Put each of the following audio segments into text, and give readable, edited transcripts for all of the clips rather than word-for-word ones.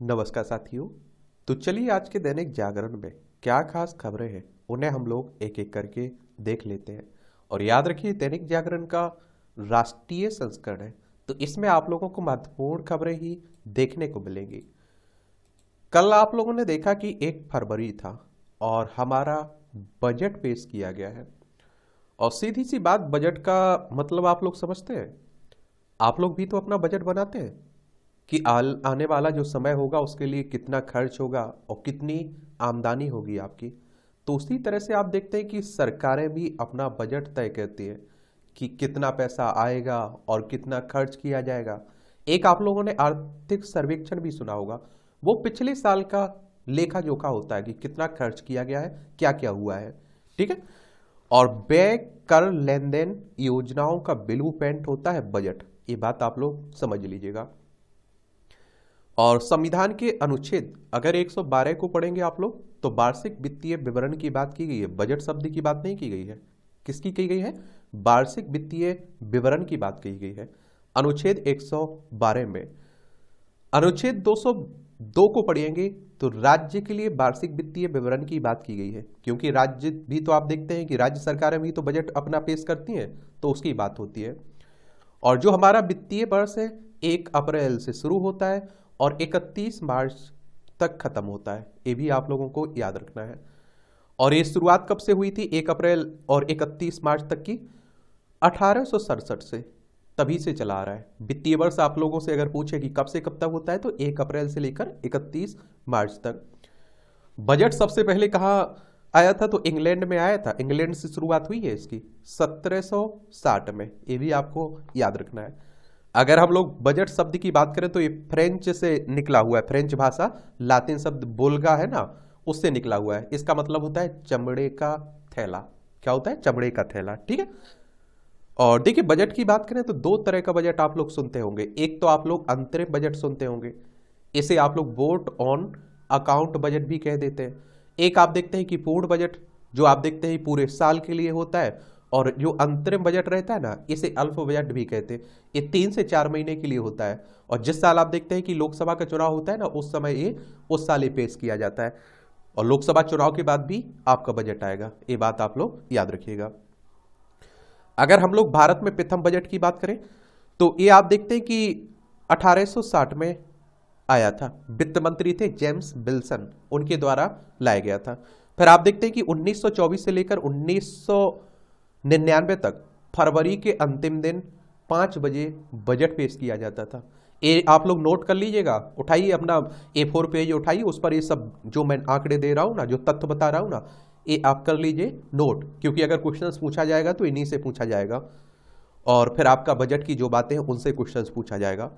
नमस्कार साथियों। तो चलिए आज के दैनिक जागरण में क्या खास खबरें हैं उन्हें हम लोग एक एक करके देख लेते हैं। और याद रखिए दैनिक जागरण का राष्ट्रीय संस्करण है, तो इसमें आप लोगों को महत्वपूर्ण खबरें ही देखने को मिलेंगी। कल आप लोगों ने देखा कि 1 फरवरी था और हमारा बजट पेश किया गया है। और सीधी सी बात, बजट का मतलब आप लोग समझते हैं। आप लोग भी तो अपना बजट बनाते हैं कि आने वाला जो समय होगा उसके लिए कितना खर्च होगा और कितनी आमदनी होगी आपकी। तो उसी तरह से आप देखते हैं कि सरकारें भी अपना बजट तय करती है कि कितना पैसा आएगा और कितना खर्च किया जाएगा। एक आप लोगों ने आर्थिक सर्वेक्षण भी सुना होगा, वो पिछले साल का लेखा जोखा होता है कि कितना खर्च किया गया है, क्या क्या हुआ है। ठीक है। और व्यय, कर, लेन देन, योजनाओं का ब्लू प्रिंट होता है बजट। ये बात आप लोग समझ लीजिएगा। और संविधान के अनुच्छेद अगर 112 को पढ़ेंगे आप लोग, तो वार्षिक वित्तीय विवरण की बात की गई है, बजट शब्द की बात नहीं की गई है। किसकी की गई है? वार्षिक वित्तीय विवरण की बात की गई है अनुच्छेद 112 में। अनुच्छेद 202 को पढ़ेंगे तो राज्य के लिए वार्षिक वित्तीय विवरण की बात की गई है, क्योंकि राज्य भी तो आप देखते हैं कि राज्य सरकारें भी तो बजट अपना पेश करती हैं, तो उसकी बात होती है। और जो हमारा वित्तीय वर्ष है 1 अप्रैल से शुरू होता है और 31 मार्च तक खत्म होता है, ये भी आप लोगों को याद रखना है। और ये शुरुआत कब से हुई थी 1 अप्रैल और 31 मार्च तक की? 1867 से, तभी से चला आ रहा है। वित्तीय वर्ष आप लोगों से अगर पूछे कि कब से कब तक होता है, तो 1 अप्रैल से लेकर 31 मार्च तक। बजट सबसे पहले कहाँ आया था? तो इंग्लैंड में आया था। इंग्लैंड से शुरुआत हुई है इसकी 1760 में, ये भी आपको याद रखना है। अगर हम लोग बजट शब्द की बात करें तो ये फ्रेंच से निकला हुआ है, फ्रेंच भाषा, लातिन शब्द बोल्गा है ना, उससे निकला हुआ है। इसका मतलब होता है चमड़े का थैला। क्या होता है? चमड़े का थैला। ठीक है। और देखिए बजट की बात करें तो 2 तरह का बजट आप लोग सुनते होंगे। एक तो आप लोग अंतरिम बजट सुनते होंगे, इसे आप लोग वोट ऑन अकाउंट बजट भी कह देते हैं। एक आप देखते हैं कि पूर्ण बजट, जो आप देखते हैं पूरे साल के लिए होता है। और जो अंतरिम बजट रहता है ना, इसे अल्प बजट भी कहते हैं। ये 3 से 4 महीने के लिए होता है। और जिस साल आप देखते हैं कि लोकसभा का चुनाव होता है ना, उस समय ये उस साल ये पेश किया जाता है। और लोकसभा चुनाव के बाद भी आपका बजट आएगा, ये बात आप लोग याद रखिएगा। अगर हम लोग भारत में प्रथम बजट की बात करें तो ये आप देखते हैं कि 1860 में आया था। वित्त मंत्री थे जेम्स विल्सन, उनके द्वारा लाया गया था। फिर आप देखते हैं कि 1924 से लेकर 1999 तक फरवरी के अंतिम दिन 5 बजे बजट पेश किया जाता था। ये आप लोग नोट कर लीजिएगा, उठाइए अपना A4 पेज उठाइए, उस पर ये सब जो मैं आंकड़े दे रहा हूँ ना, जो तथ्य बता रहा हूँ ना, ये आप कर लीजिए नोट, क्योंकि अगर क्वेश्चंस पूछा जाएगा तो इन्हीं से पूछा जाएगा। और फिर आपका बजट की जो बातें हैं उनसे क्वेश्चंस पूछा जाएगा।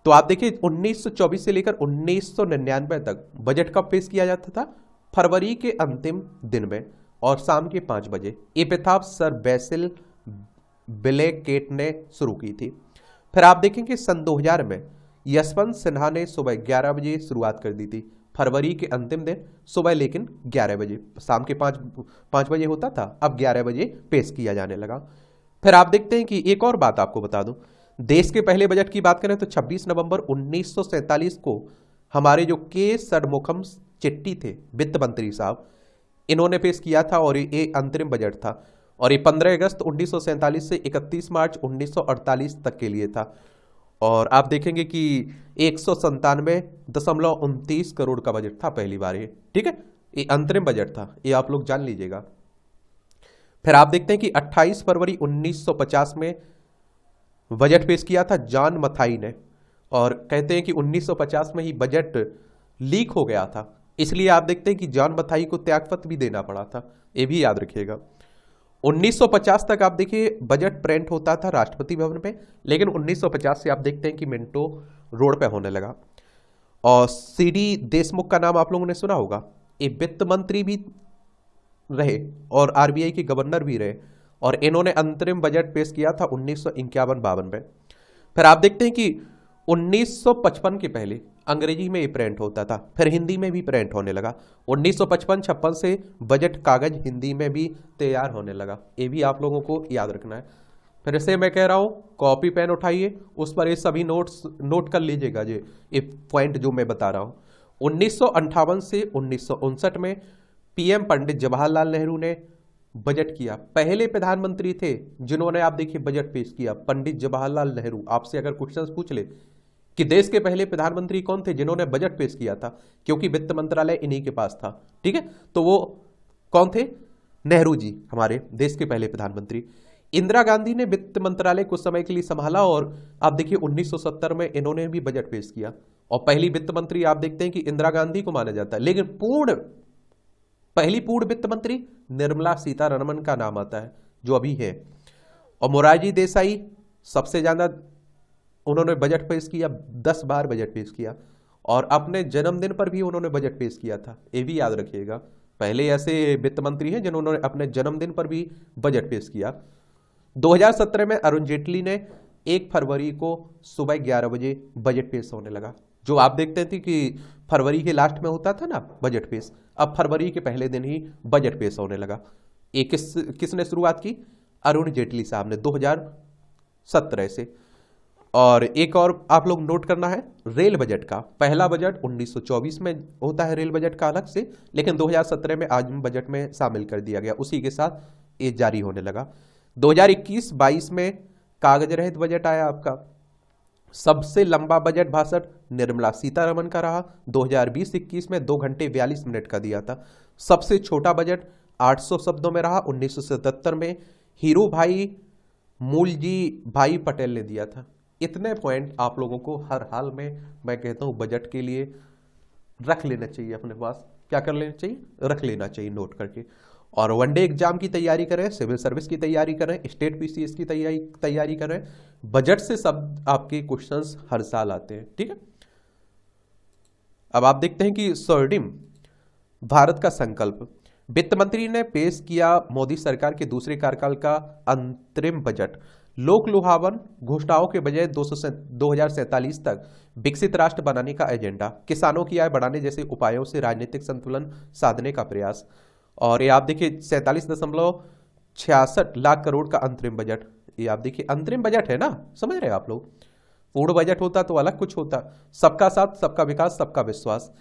तो आप देखिए 1924 से लेकर 1999 तक बजट कब पेश किया जाता था? फरवरी के अंतिम दिन में और शाम के 5 बजे। ये प्रथा सर बेसिल ब्लैकेट ने शुरू की थी। फिर आप देखेंगे सन 2000 में यशवंत सिन्हा ने सुबह 11 बजे शुरुआत कर दी थी। फरवरी के अंतिम दिन सुबह, लेकिन 11 बजे, शाम के 5 बजे होता था, अब 11 बजे पेश किया जाने लगा। फिर आप देखते हैं कि एक और बात आपको बता दूं, देश के पहले बजट की बात करें तो 26 नवंबर 1947 को हमारे जो के षणमुखम चिट्टी थे वित्त मंत्री साहब, इन्होंने पेश किया था और ये अंतरिम बजट था। और ये 15 अगस्त 1947 से 31 मार्च 1948 तक के लिए था। और आप देखेंगे कि 197.29 करोड़ का बजट था पहली बार ये। ठीक है, ये अंतरिम बजट था, ये आप लोग जान लीजिएगा। फिर आप देखते हैं कि 28 फरवरी 1950 में बजट पेश किया था जॉन मथाई ने। और कहते हैं कि 1950 में ही बजट लीक हो गया था, इसलिए आप देखते हैं कि जॉन मथाई को त्यागपत्र भी देना पड़ा था, ये भी याद रखिएगा। 1950 तक आप देखिए बजट प्रिंट होता था राष्ट्रपति भवन में, लेकिन 1950 से आप देखते हैं कि मिंटो रोड पे होने लगा। और सीडी देशमुख का नाम आप लोगों ने सुना होगा, ये वित्त मंत्री भी रहे और आरबीआई के गवर्नर भी रहे। और इन्होंने अंतरिम बजट पेश किया था 1951-52 में। फिर आप देखते हैं कि 1955 के पहले अंग्रेजी में ये प्रिंट होता था, फिर हिंदी में भी प्रिंट होने लगा। 1955-56 से बजट कागज हिंदी में भी तैयार होने लगा, ये भी आप लोगों को याद रखना है। फिर से मैं कह रहा हूं, कॉपी पेन उठाइए, उस पर ये सभी नोट्स नोट कर लीजिएगा। ये पॉइंट जो मैं बता रहा हूं, 1958 से 1959 में पीएम पंडित जवाहरलाल नेहरू ने बजट किया। पहले प्रधानमंत्री थे जिन्होंने आप देखिए बजट पेश किया, पंडित जवाहरलाल नेहरू। आपसे अगर क्वेश्चंस पूछ ले कि देश के पहले प्रधानमंत्री कौन थे जिन्होंने बजट पेश किया था, क्योंकि वित्त मंत्रालय इन्हीं के पास था, ठीक है, तो वो कौन थे? नेहरू जी, हमारे देश के पहले प्रधानमंत्री। इंदिरा गांधी ने वित्त मंत्रालय कुछ समय के लिए संभाला और आप देखिए 1970 में इन्होंने भी बजट पेश किया। और पहली वित्त मंत्री आप देखते हैं कि इंदिरा गांधी को माना जाता है, लेकिन पहली पूर्ण वित्त मंत्री निर्मला सीतारमण का नाम आता है, जो अभी है। और मोरारजी देसाई सबसे ज्यादा उन्होंने बजट पेश किया, 10 बार बजट पेश किया, और अपने जन्मदिन पर भी उन्होंने बजट पेश किया था, ये भी याद रखिएगा। पहले ऐसे वित्त मंत्री हैं जिन्होंने अपने जन्मदिन पर भी बजट पेश किया। 2017 में अरुण जेटली ने 1 फरवरी को सुबह 11 बजे बजट पेश होने लगा। जो आप देखते थे कि फरवरी के लास्ट में होता था ना बजट पेश, अब फरवरी के पहले दिन ही बजट पेश होने लगा। ये किसने शुरुआत की? अरुण जेटली साहब ने 2017 से। और एक और आप लोग नोट करना है, रेल बजट का पहला बजट 1924 में होता है रेल बजट का अलग से, लेकिन 2017 में आज बजट में शामिल कर दिया गया, उसी के साथ ये जारी होने लगा। 2021-22 में कागज रहित बजट आया आपका। सबसे लंबा बजट भाषण निर्मला सीतारमण का रहा, 2020-21 में 2 घंटे 42 मिनट का दिया था। सबसे छोटा बजट 800 शब्दों में रहा, 1977 में हीरू भाई मूलजी भाई पटेल ने दिया था। इतने पॉइंट आप लोगों को हर हाल में मैं कहता हूं बजट के लिए रख लेना चाहिए अपने पास। क्या कर लेना चाहिए? रख लेना चाहिए नोट करके। और वनडे एग्जाम की तैयारी करें, सिविल सर्विस की तैयारी करें, स्टेट पीसीएस की तैयारी करें। बजट से सब आपके क्वेश्चंस हर साल आते हैं, ठीक है। अब आप देखते हैं कि स्वर्णिम भारत का संकल्प, वित्त मंत्री ने पेश किया मोदी सरकार के दूसरे कार्यकाल का अंतरिम बजट। लोक लुभावन घोषणाओं के बजाय 2047 तक विकसित राष्ट्र बनाने का एजेंडा, किसानों की आय बढ़ाने जैसे उपायों से राजनीतिक संतुलन साधने का प्रयास। और ये आप देखिए 47.66 लाख करोड़ का अंतरिम बजट। ये आप देखिए अंतरिम बजट है ना, समझ रहे हैं आप लोग। पूर्ण बजट होता तो अलग कुछ होता। सबका साथ, सबका विकास, सबका विश्वास।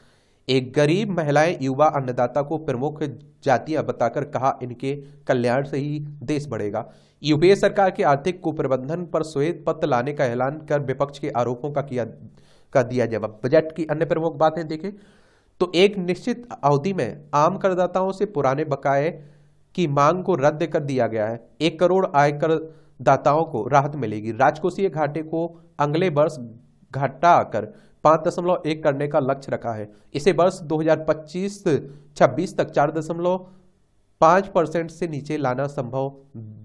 एक गरीब, महिलाएं, युवा, अन्नदाता को प्रमुख जातियां बताकर कहा इनके कल्याण से ही देश बढ़ेगा। यूपीए सरकार के आर्थिक कुप्रबंधन पर श्वेत पत्र लाने का ऐलान कर विपक्ष के आरोपों का दिया जवाब। बजट की अन्य प्रमुख बातें देखें तो एक निश्चित अवधि में आम करदाताओं से पुराने बकाये की मांग को रद्द कर दिया गया है। 1 करोड़ आयकर दाताओं को राहत मिलेगी। राजकोषीय घाटे को अगले वर्ष घटाकर 5.1 करने का लक्ष्य रखा है। इसे वर्ष 2025-26 तक 4.5% से नीचे लाना संभव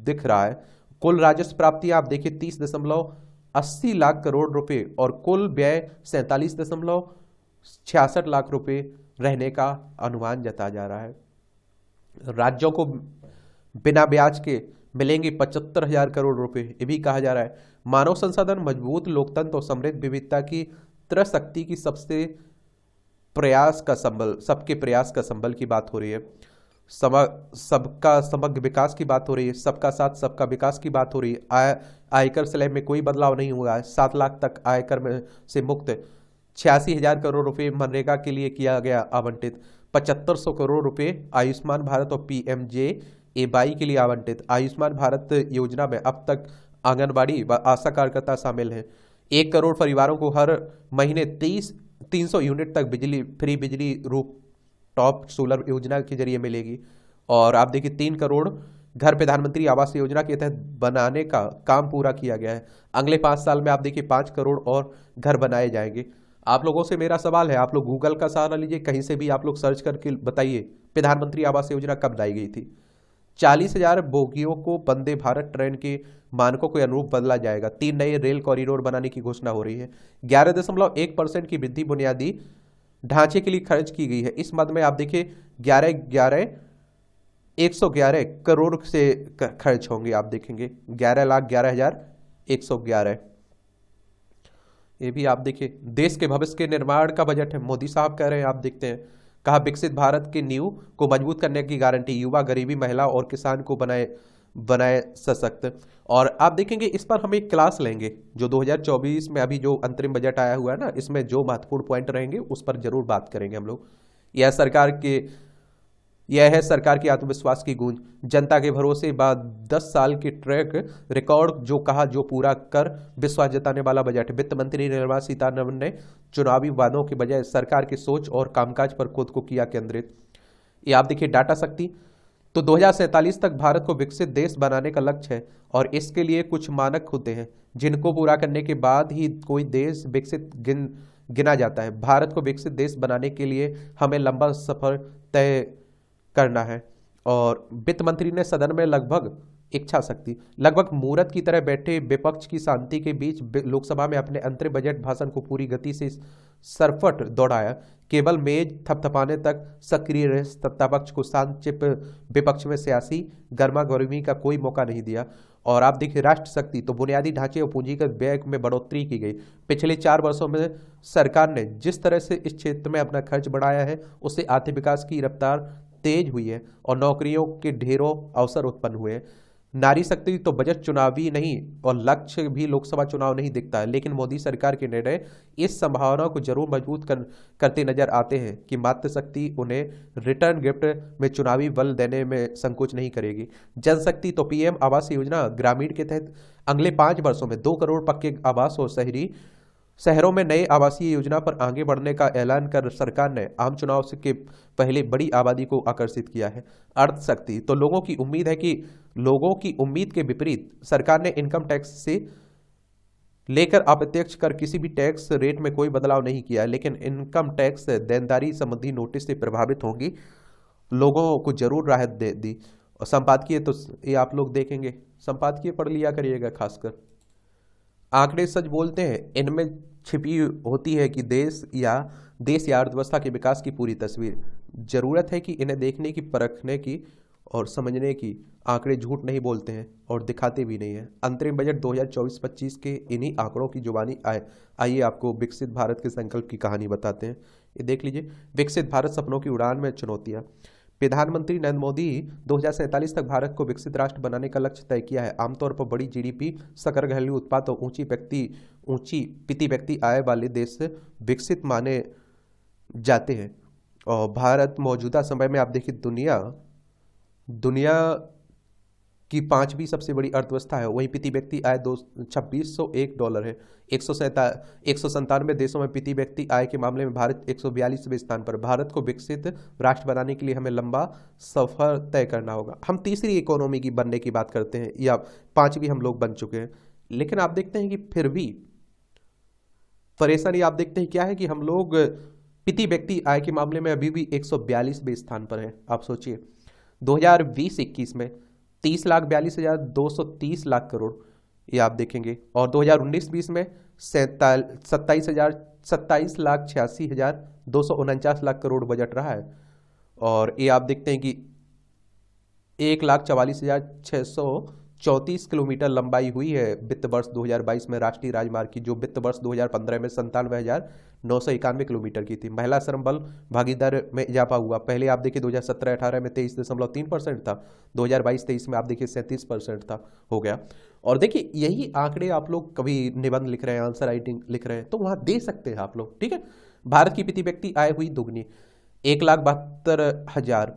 दिख रहा है। कुल राजस्व प्राप्तियां आप देखिए 30.80 लाख करोड़ रुपए और कुल व्यय 47.66 लाख रुपए रहने का अनुमान जताया जा रहा है। राज्यों को बिना ब्याज के मिलेंगे 75,000 करोड़ रुपए, ये भी कहा जा रहा है। मानव संसाधन, मजबूत लोकतंत्र और समृद्ध विविधता की त्रिशक्ति की सबके प्रयास का संबल की बात हो रही है। सबका समग्र विकास की बात हो रही है। सबका साथ, सबका विकास की बात हो रही है। आयकर स्लैब में कोई बदलाव नहीं हुआ है। 7 लाख तक आयकर में से मुक्त। 86,000 करोड़ रुपए मनरेगा के लिए किया गया आवंटित। 7500 करोड़ रुपए आयुष्मान भारत और PMJAY के लिए आवंटित। आयुष्मान भारत योजना में अब तक आंगनबाड़ी व आशा कार्यकर्ता शामिल हैं। 1 करोड़ परिवारों को हर महीने 300 यूनिट तक फ्री बिजली रूप टॉप सोलर योजना के जरिए मिलेगी। और आप देखिए 3 करोड़ घर प्रधानमंत्री आवास योजना के तहत बनाने का काम पूरा किया गया है। अगले 5 साल में आप देखिए 5 करोड़ और घर बनाए जाएंगे। आप लोगों से मेरा सवाल है, आप लोग गूगल का सहारा लीजिए, कहीं से भी आप लोग सर्च करके बताइए प्रधानमंत्री आवास योजना कब लाई गई थी। 40,000 बोगियों को वंदे भारत ट्रेन के मानकों के अनुरूप बदला जाएगा। 3 नए रेल कॉरिडोर बनाने की घोषणा हो रही है। 11.1% की वृद्धि बुनियादी ढांचे के लिए खर्च की गई है। इस मद में आप देखिए 111 करोड़ से खर्च होंगे। आप देखेंगे 11,11,111। ये भी आप देखिए देश के भविष्य के निर्माण का बजट है, मोदी साहब कह रहे हैं। आप देखते हैं, कहा विकसित भारत की नींव को मजबूत करने की गारंटी, युवा, गरीबी, महिला और किसान को बनाए सशक्त। और आप देखेंगे इस पर हम एक क्लास लेंगे जो 2024 में अभी जो अंतरिम बजट आया हुआ है ना, इसमें जो महत्वपूर्ण पॉइंट रहेंगे उस पर जरूर बात करेंगे हम लोग। यह सरकार के यह है सरकार की आत्मविश्वास की गूंज, जनता के भरोसे बाद 10 साल की ट्रैक रिकॉर्ड, जो कहा जो पूरा कर, विश्वास जताने वाला बजट। वित्त मंत्री निर्मला सीतारमण ने चुनावी वादों के बजाय सरकार की सोच और कामकाज पर खुद को किया केंद्रित। ये आप देखिए डाटा शक्ति, तो 2047 तक भारत को विकसित देश बनाने का लक्ष्य है और इसके लिए कुछ मानक होते हैं जिनको पूरा करने के बाद ही कोई देश विकसित गिना जाता है। भारत को विकसित देश बनाने के लिए हमें लंबा सफर तय करना है। और वित्त मंत्री ने सदन में लगभग इच्छा शक्ति, लगभग मूरत की तरह बैठे विपक्ष की शांति के बीच लोकसभा में अपने अंतरिम बजट भाषण को पूरी गति से सरफट दौड़ाया, केवल मेज थपथपाने तक सक्रिय रहे। सत्तापक्ष को शांत चिप विपक्ष में सियासी गर्मा गर्मी का कोई मौका नहीं दिया। और आप देखिए राष्ट्र शक्ति, तो बुनियादी ढांचे और पूंजीगत व्यय में बढ़ोतरी की गई। पिछले 4 वर्षों में सरकार ने जिस तरह से इस क्षेत्र में अपना खर्च बढ़ाया है उससे आर्थिक विकास की रफ्तार तेज हुई है और नौकरियों के ढेरों अवसर उत्पन्न हुए हैं। नारी शक्ति, तो बजट चुनावी नहीं और लक्ष्य भी लोकसभा चुनाव नहीं दिखता है, लेकिन मोदी सरकार के निर्णय इस संभावना को जरूर मजबूत करते नजर आते हैं कि मातृशक्ति उन्हें रिटर्न गिफ्ट में चुनावी बल देने में संकोच नहीं करेगी। जनशक्ति, तो पीएम आवास योजना ग्रामीण के तहत अगले 5 वर्षों में 2 करोड़ पक्के आवास और शहरों में नए आवासीय योजना पर आगे बढ़ने का ऐलान कर सरकार ने आम चुनाव से के पहले बड़ी आबादी को आकर्षित किया है। अर्थ शक्ति, तो लोगों की उम्मीद है कि लोगों की उम्मीद के विपरीत सरकार ने इनकम टैक्स से लेकर अप्रत्यक्ष कर किसी भी टैक्स रेट में कोई बदलाव नहीं किया है, लेकिन इनकम टैक्स देनदारी संबंधी नोटिस से प्रभावित होंगी लोगों को जरूर राहत दे दी। और संपादकीय, तो ये आप लोग देखेंगे, संपादकीय पढ़ लिया करिएगा खासकर। आंकड़े सच बोलते हैं, इनमें छिपी होती है कि देश या अर्थव्यवस्था के विकास की पूरी तस्वीर। जरूरत है कि इन्हें देखने की, परखने की और समझने की। आंकड़े झूठ नहीं बोलते हैं और दिखाते भी नहीं हैं। अंतरिम बजट 2024-25 के इन्हीं आंकड़ों की जुबानी आइए आपको विकसित भारत के संकल्प की कहानी बताते हैं। ये देख लीजिए, विकसित भारत सपनों की उड़ान में चुनौतियां। प्रधानमंत्री नरेंद्र मोदी 2047 तक भारत को विकसित राष्ट्र बनाने का लक्ष्य तय किया है। आमतौर पर बड़ी जीडीपी, सकल घरेलू उत्पाद और ऊंची प्रति व्यक्ति आय वाले देश विकसित माने जाते हैं। और भारत मौजूदा समय में आप देखिए दुनिया की 5वीं सबसे बड़ी अर्थव्यवस्था है। वहीं प्रति व्यक्ति आय $2601 है। 197 देशों में प्रति व्यक्ति आय के मामले में भारत 142वें स्थान पर। भारत को विकसित राष्ट्र बनाने के लिए हमें लंबा सफर तय करना होगा। हम तीसरी इकोनॉमी की बनने की बात करते हैं या 5वीं हम लोग बन चुके हैं, लेकिन आप देखते हैं कि फिर भी परेशानी आप देखते हैं क्या है कि हम लोग प्रति व्यक्ति आय के मामले में अभी भी 142वें स्थान पर है। आप सोचिए 2020-21 में 30,42,230 लाख करोड़, ये आप देखेंगे, और 2019-20 में 27,86,249 लाख करोड़ बजट रहा है। और ये आप देखते हैं कि 1,44,634 किलोमीटर लंबाई हुई है वित्त वर्ष 2022 में राष्ट्रीय राजमार्ग की, जो वित्त वर्ष 2015 में 97,991 किलोमीटर की थी। महिला श्रम बल भागीदार में इजाफा हुआ। पहले आप देखिए 2017-18 में 23.3% था, 2022-23 में आप देखिए 37% था, हो गया। और देखिए यही आंकड़े आप लोग कभी निबंध लिख रहे हैं, आंसर राइटिंग लिख रहे हैं, तो वहां दे सकते हैं आप लोग, ठीक है। भारत की प्रति व्यक्ति आय हुई दुगनी, 1,72,000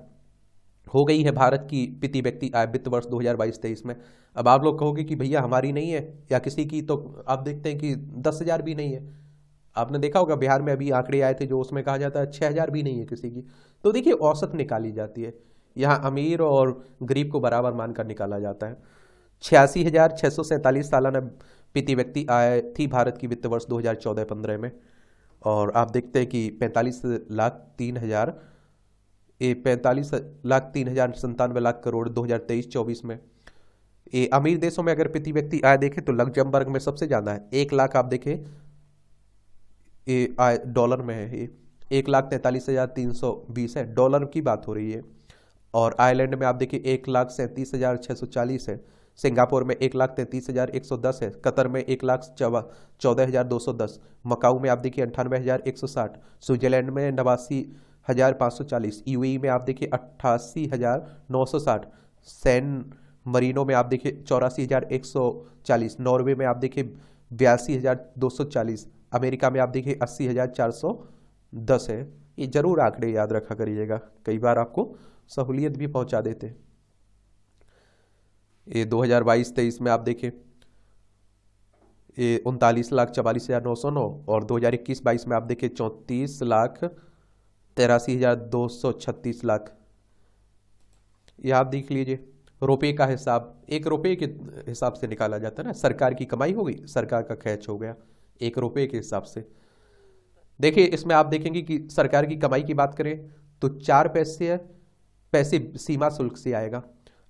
हो गई है भारत की प्रति व्यक्ति आय वित्त वर्ष 2022-23 में। अब आप लोग कहोगे कि भैया हमारी नहीं है या किसी की, तो आप देखते हैं कि 10,000 भी नहीं है। आपने देखा होगा बिहार में अभी आंकड़े आए थे जो उसमें कहा जाता है 6,000 भी नहीं है किसी की। तो देखिए औसत निकाली जाती है, यहाँ अमीर और गरीब को बराबर मानकर निकाला जाता है। 86,647 सालाना प्रति व्यक्ति आय थी भारत की वित्त वर्ष 2014-15 में। और आप देखते हैं कि 45,03,097 लाख करोड़ 2023-24 में। ये अमीर देशों में अगर प्रति व्यक्ति आय देखें तो लग्जमबर्ग में सबसे ज्यादा है, 1 लाख आप देखें ये आय डॉलर में है, ये 1,43,320 है, डॉलर की बात हो रही है। और आयरलैंड में आप देखिए 1,37,640 है, सिंगापुर में 1,33,110 है, कतर में 1,14,210, मकाऊ में आप देखिए 98,160, स्विट्जरलैंड में 89,540, यूएई में आप देखिए 88,960, सैन मरीनो में आप देखिए 84,140, नॉर्वे में आप देखिए 82,240, अमेरिका में आप देखिए 80,410 है। ये जरूर आंकड़े याद रखा करिएगा, कई बार आपको सहूलियत भी पहुंचा देते हैं। ये 2022-23 में आप देखें ये 39,44,909, और 2021-22 में आप देखें 34,83,236 लाख। ये आप देख लीजिए, रुपये का हिसाब 1 रुपये के हिसाब से निकाला जाता है ना, सरकार की कमाई हो गई, सरकार का खर्च हो गया 1 रुपये के हिसाब से। देखिए इसमें आप देखेंगे कि सरकार की कमाई की बात करें तो 4 पैसे सीमा शुल्क से आएगा,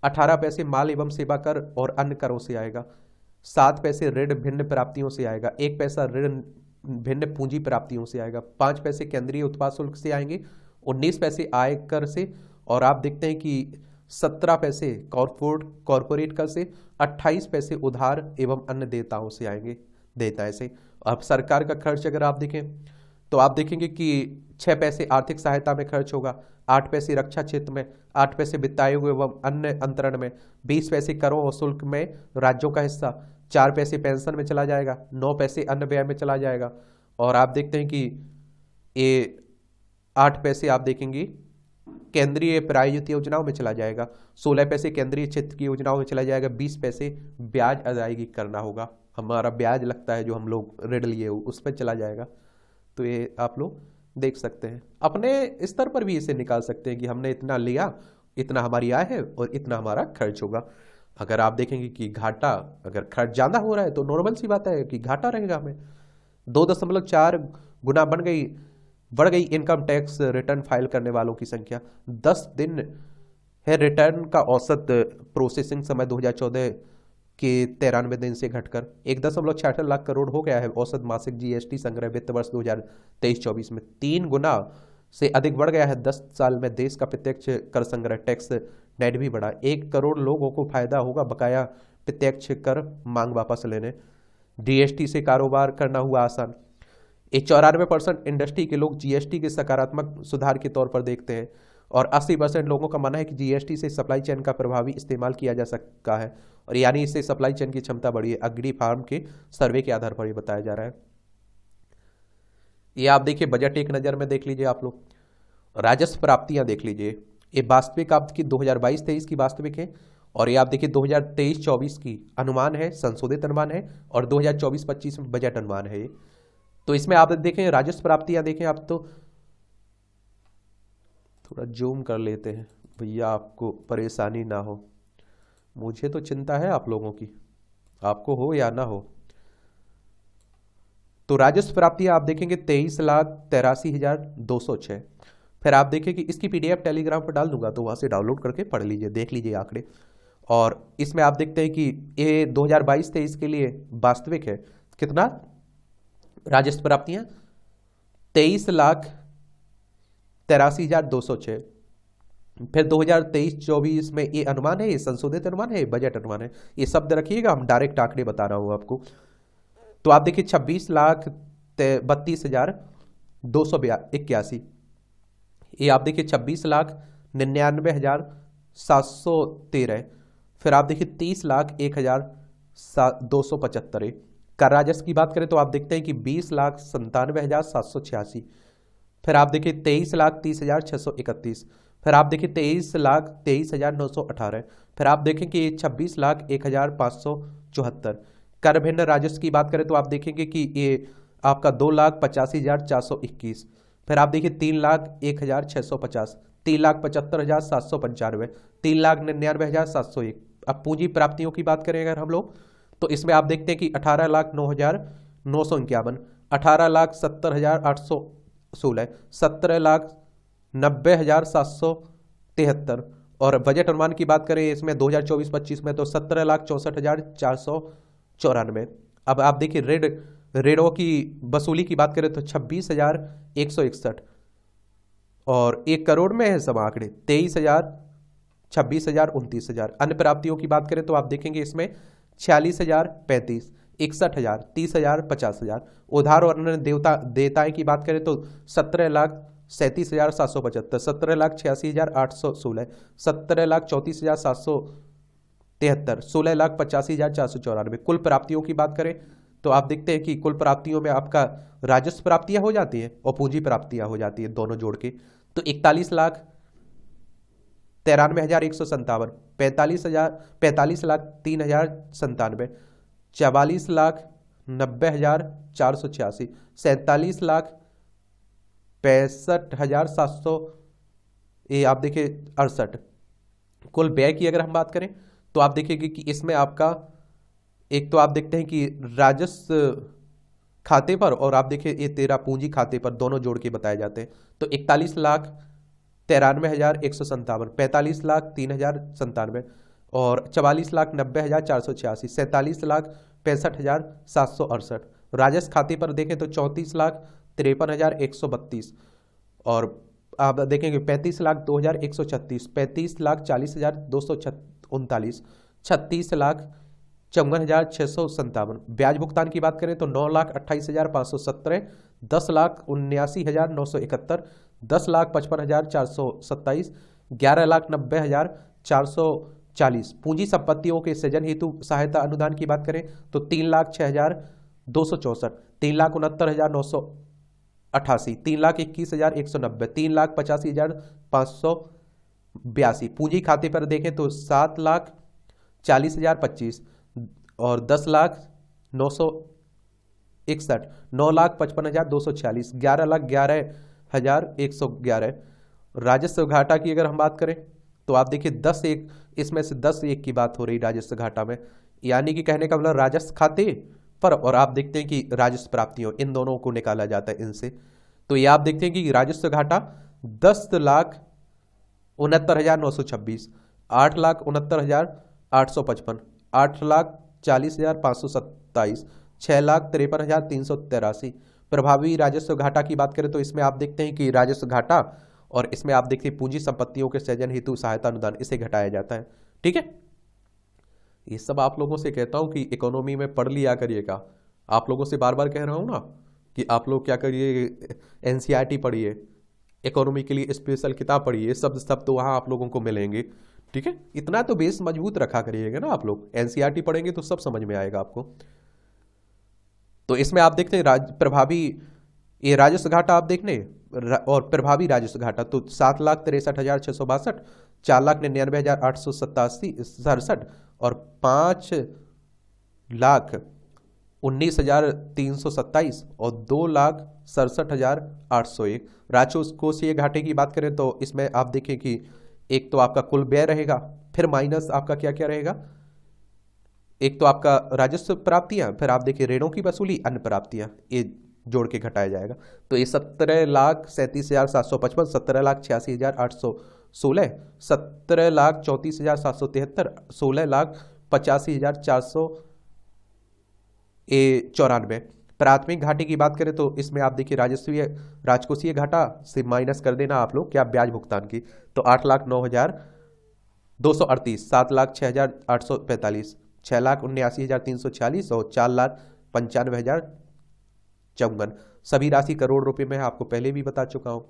18 पैसे माल एवं सेवा कर और अन्य करों से आएगा, 7 पैसे ऋण भिन्न प्राप्तियों से आएगा, 1 पैसा ऋण भिन्न पूंजी प्राप्तियों से आएगा, 5 पैसे केंद्रीय उत्पाद शुल्क से आएंगे, 19 पैसे आयकर से, और आप देखते हैं कि 17 पैसे कॉरपोरेट कर से, 28 पैसे उधार एवं अन्य देयताओं से आएंगे, देयता से। अब सरकार का खर्च अगर आप देखें तो आप देखेंगे कि 6 पैसे आर्थिक सहायता में खर्च होगा, 8 पैसे रक्षा क्षेत्र में, 8 पैसे वित्त आयोग एवं अन्य अंतरण में, 20 पैसे करों और शुल्क में राज्यों का हिस्सा, 4 पैसे पेंशन में चला जाएगा, 9 पैसे अन्य व्यय में चला जाएगा, और आप देखते हैं कि ये 8 पैसे आप देखेंगे केंद्रीय प्रायोजित योजनाओं में चला जाएगा, 16 पैसे केंद्रीय क्षेत्र की योजनाओं में चला जाएगा, 20 पैसे ब्याज अदायगी करना होगा, हमारा ब्याज लगता है जो हम लोग ऋण लिए हो उस पर चला जाएगा। तो ये आप लोग देख सकते हैं, अपने स्तर पर भी इसे निकाल सकते हैं कि हमने इतना लिया, इतना हमारी आय है और इतना हमारा खर्च होगा। अगर आप देखेंगे कि घाटा, अगर खर्च ज़्यादा हो रहा है तो नॉर्मल सी बात है कि घाटा रहेगा हमें। 2.4 गुना बढ़ गई इनकम टैक्स रिटर्न फाइल करने वालों की संख्या। 10 दिन है रिटर्न का औसत प्रोसेसिंग समय 2014 के 93 दिन से घटकर 1.66 लाख करोड़ हो गया है। औसत मासिक जीएसटी संग्रह वित्त वर्ष 2023-24 में 3 गुना से अधिक बढ़ गया है। 10 साल में देश का प्रत्यक्ष कर संग्रह टैक्स नेट भी बढ़ा। 1 करोड़ लोगों को फायदा होगा बकाया प्रत्यक्ष कर मांग वापस लेने। जीएसटी से कारोबार करना हुआ आसान। 94% इंडस्ट्री के लोग जीएसटी के सकारात्मक सुधार के तौर पर देखते हैं और 80% लोगों का मानना है कि जीएसटी से सप्लाई चेन का प्रभावी इस्तेमाल किया जा सकता है और यानी इससे सप्लाई चेन की क्षमता बढ़ी है। अग्री फार्म के सर्वे के आधार पर ये बताया जा रहा है। ये आप देखिए बजट एक नज़र में देख लीजिए आप लोग। राजस्व प्राप्तियां देख लीजिए, ये वास्तविक आपकी 2022-23 की वास्तविक है और ये आप देखिए 2023-24 की अनुमान है, संशोधित अनुमान है और 2024-25 में बजट अनुमान है। तो इसमें आप देखें राजस्व प्राप्तियां देखें आप, तो थोड़ा जूम कर लेते हैं भैया आपको परेशानी ना हो। मुझे तो चिंता है आप लोगों की, आपको हो या ना हो। तो राजस्व प्राप्तियां आप देखेंगे 23,83,206। फिर आप देखें कि इसकी पीडीएफ टेलीग्राम पर डाल दूंगा तो वहां से डाउनलोड करके पढ़ लीजिए, देख लीजिए आंकड़े। और इसमें आप देखते हैं कि ये 2022-23 के लिए वास्तविक है कितना राजस्व प्राप्तियां 23,83,206। फिर 2023-24 में ये अनुमान है, ये संशोधित अनुमान है, बजट अनुमान है। ये शब्द रखिएगा, हम डायरेक्ट आंकड़े बता रहा हूं आपको। तो आप देखिए 26,32,281। ये आप देखिए 26,99,713। फिर आप देखिए 30,01,275। कर राजस्व की बात करें तो आप देखते हैं कि 20,97,786। फिर आप देखिए 23,30,631। फिर आप देखिए 23,23,918। फिर आप देखें कि 26,01,574। कर भिन्न राजस्व की बात करें तो आप देखेंगे कि ये आपका 2,85,421। फिर आप देखिए 3,01,650, 3,75,795, 3,99,701। अब पूंजी प्राप्तियों की बात करें अगर हम लोग तो इसमें आप देखते हैं कि 18,09,951, 18,70,816, 17,90,773। और बजट अनुमान की बात करें इसमें 2024-25 में तो 17,64,494। अब आप देखिए ऋणों की वसूली की बात करें तो 26,161 और 1 करोड़ में है सब आंकड़े 23,000, 26,000, 29,000। अन्य प्राप्तियों की बात करें तो आप देखेंगे इसमें 46,035, 61,000, 30,000, 50,000। उधार और अन्य देयताएं की बात करें तो 17,37,775, 17,86,816, 17,34,723, 73, 16,85,494। कुल प्राप्तियों की बात करें तो आप देखते हैं कि कुल प्राप्तियों में आपका राजस्व प्राप्तियां हो जाती हैं और पूंजी प्राप्तियां हो जाती हैं दोनों जोड़ के। तो 41,93,157, 45,03,097, 44,90,486, 47,65,700, ये आप देखिए 68। कुल व्यय की अगर हम बात करें तो आप देखेंगे कि इसमें आपका एक तो आप देखते हैं कि राजस्व खाते पर और आप देखिए ये 13 पूंजी खाते पर दोनों जोड़ के बताए जाते हैं। तो 41,93,157, 45,03,097 और 44,90,486, 47,65,768। राजस्व खाते पर देखें तो 34,53,132 और आप देखेंगे 35,02,136, 35,40,239, 36,54,657। ब्याज भुगतान की बात करें तो 9,28,517, 10,79,971, 10,55,427, 11,90,440। पूंजी संपत्तियों के सृजन हेतु सहायता अनुदान की बात करें तो 3,06,264, 3,69,988, 3,21,190, 3,85,582। पूंजी खाते पर देखें तो 7,40,025 और 10,09,161, 9,55,246, 11,11,111। राजस्व घाटा की अगर हम बात करें तो आप देखिए 10,1, इसमें से 10,1 की बात हो रही राजस्व घाटा में, यानी कि कहने का मतलब राजस्व खाते पर और आप देखते हैं कि राजस्व प्राप्तियों, इन दोनों को निकाला जाता है इनसे। तो ये आप देखते हैं कि राजस्व घाटा 10,69,926, 8,69,855, 8,40,527, 6,53,383। प्रभावी राजस्व घाटा की बात करें तो इसमें आप देखते हैं कि राजस्व घाटा और इसमें आप देखते हैं पूंजी संपत्तियों के सृजन हेतु सहायता अनुदान, इसे घटाया जाता है। ठीक है, ये सब आप लोगों से कहता हूं कि इकोनॉमी में पढ़ लिया करिएगा। आप लोगों से बार बार कह रहा हूं ना कि आप लोग क्या करिए, एनसीईआरटी पढ़िए, इकोनॉमी के लिए स्पेशल किताब पढ़िए, सब तो वहां आप लोगों को मिलेंगे। ठीक है, इतना तो बेस मजबूत रखा करिएगा ना आप लोग, एनसीईआरटी पढ़ेंगे तो सब समझ में आएगा आपको। तो इसमें आप देखते हैं प्रभावी ये राजस्व घाटा आप देखने और प्रभावी राजस्व घाटा तो 7,63,662, 4,99,887 और 5,19,327 और 2,67,801। राजकोषीय घाटे की बात करें तो इसमें आप देखें कि एक तो आपका कुल व्यय रहेगा, फिर माइनस आपका क्या क्या रहेगा, एक तो आपका राजस्व प्राप्तियां, फिर आप देखिए ऋणों की वसूली, अन्य प्राप्तियां, ये जोड़ के घटाया जाएगा। तो ये 17,37,755, 17,86,816, 17,34,773, 16,85,494। प्राथमिक घाटे की बात करें तो इसमें आप देखिए राजकोषीय घाटा से माइनस कर देना आप लोग क्या ब्याज भुगतान की, तो 8,09,238, 7,06,845, 6,79,346 और 4,95,054। सभी राशि करोड़ रुपए में आपको पहले भी बता चुका हूं।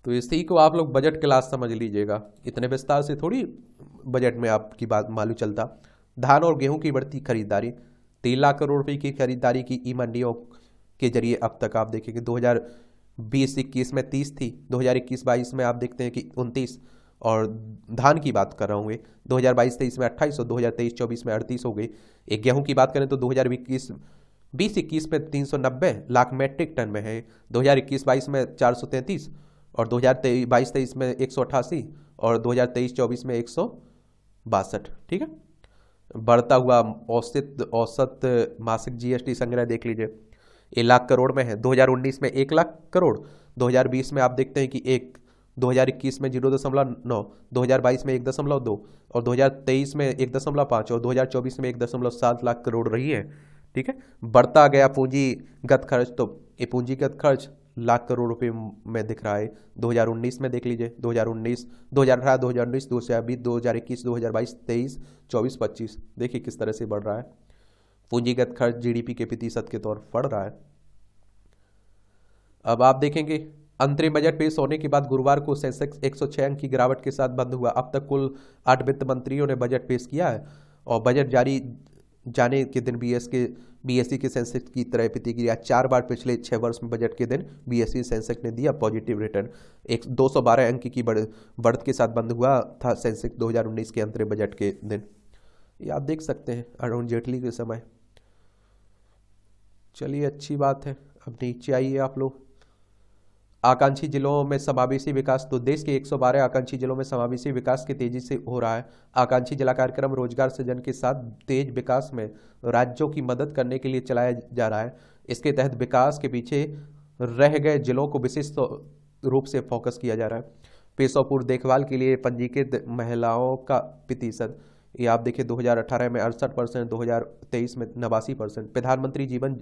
तो इसी को आप लोग बजट क्लास समझ लीजिएगा, इतने विस्तार से थोड़ी बजट में आपकी बात मालूम चलता। धान और गेहूं की बढ़ती खरीदारी, 3 लाख करोड़ रुपए की खरीदारी की ई मंडियों के जरिए अब तक आप देखेंगे 2020-21 में 30 थी, 2021-22 में आप देखते हैं कि 29, और धान की बात कर रहा हूँ 2022-23 में 28 और 2023-24 में 38 हो गई। एक गेहूं की बात करें तो 2020-21 में 390 लाख मैट्रिक टन में है, 2021-22 में 433 और 2022-23 में 188 और 2023-24 में 162। ठीक है, बढ़ता हुआ औसत मासिक जीएसटी संग्रह देख लीजिए, 1 लाख करोड़ में है। 2019 में 1 लाख करोड़, 2020 में आप देखते हैं कि 2021 में 0.9, 2022 में 1.2 और 2023 में 1.5 और 2024 में 1.7 लाख करोड़ रही है। ठीक है, बढ़ता गया पूंजीगत खर्च, तो ये पूंजीगत खर्च लाख करोड़ रुपए में दिख रहा है। 2019 में देख लीजिए, 2019, 2018, 2019, 2020, 2021, 2022, 23, 24, 25, देखिए किस तरह से बढ़ रहा है। पूंजीगत खर्च जीडीपी के प्रतिशत के तौर पर बढ़ रहा है। अब आप देखेंगे अंतरिम बजट पेश होने के बाद गुरुवार को सेंसेक्स 106 अंक की गिरावट के साथ बंद हुआ। अब तक कुल 8 वित्त मंत्रियों ने बजट पेश किया है और बजट जारी जाने के दिन बीएसई के सेंसेक्स की तरह प्रतिक्रिया 4 बार पिछले 6 वर्ष में बजट के दिन बीएसई सेंसेक्स ने दिया पॉजिटिव रिटर्न। 212 अंक की बढ़त के साथ बंद हुआ था सेंसेक्स 2019 के अंतरिम बजट के दिन। ये आप देख सकते हैं अरुण जेटली के समय। चलिए अच्छी बात है। अब नीचे आइए आप लोग। आकांक्षी जिलों में समावेशी विकास। तो देश के 112 आकांक्षी जिलों में समावेशी विकास की तेजी से हो रहा है। आकांक्षी जिला कार्यक्रम रोजगार सृजन के साथ तेज विकास में राज्यों की मदद करने के लिए चलाया जा रहा है। इसके तहत विकास के पीछे रह गए जिलों को विशिष्ट रूप से फोकस किया जा रहा है। पेशा पूर्व देखभाल के लिए पंजीकृत महिलाओं का प्रतिशत, ये आप देखिए 2018 में 68%, 2023 में 89%। प्रधानमंत्री जीवन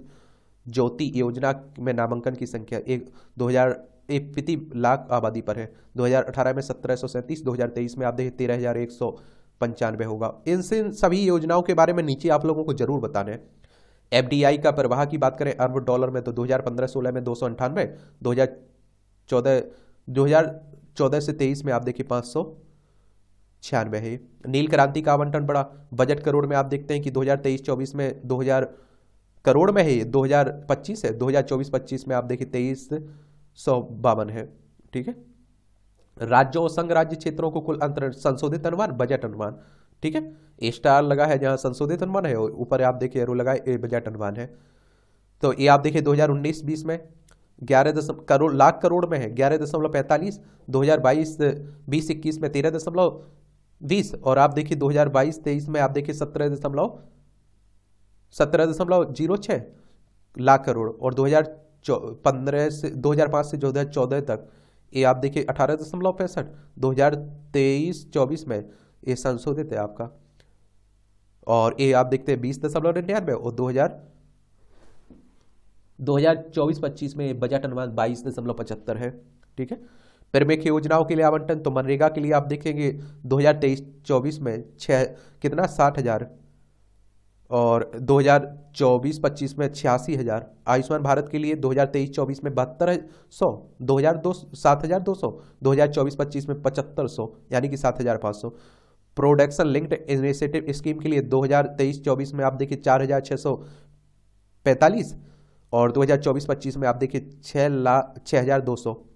ज्योति योजना में नामांकन की संख्या 1 लाख आबादी पर है। 2018 में 1737, 2023 में आप देखिए 13,195 होगा। इन सभी योजनाओं के बारे में नीचे आप लोगों को जरूर बताना है। एफडीआई का प्रवाह की बात करें अरब डॉलर में तो 2015-16 में 298, 2014 से 23 में आप देखिए 596 है। नील क्रांति का आवंटन बढ़ा। बजट करोड़ में आप देखते हैं कि 2023-24 में 2000 करोड़ में है, 2025 है, 2024-25 में आप देखिए 2352 है। ठीक है। राज्यों और संघ राज्य क्षेत्रों को कुल अंतर संशोधित अनुमान, बजट अनुमान। ठीक है। ए स्टार लगा है जहां संशोधित अनुमान है, ऊपर आप देखिए एरो लगा है, बजट अनुमान है। तो ये आप देखिए 2019-20 में 11 लाख करोड़ में है 11.45, 2022-20-21 में 13.20 और आप देखिए 2022-23 में आप देखिए 17.06 लाख करोड़ और 2005 से 2014 तक ये आप देखिए 18.65, 2023-24 में ये संशोधित है आपका और ये आप देखते हैं 20.99 और 2024-25 में बजट अनुमान 22.75 है। ठीक है। प्रमुख योजनाओं के लिए आवंटन तो मनरेगा के लिए आप देखेंगे 2023-24 में 60,000 और 2024-25 में 86,000। आयुष्मान भारत के लिए 2023-24 में 7200, 7,200, 2024-25 में 7500 यानी कि 7,500। प्रोडक्शन लिंक्ड इनिशिएटिव स्कीम के लिए 2023-24 में आप देखिए 4,645 और 2024-25 में आप देखिए 6,200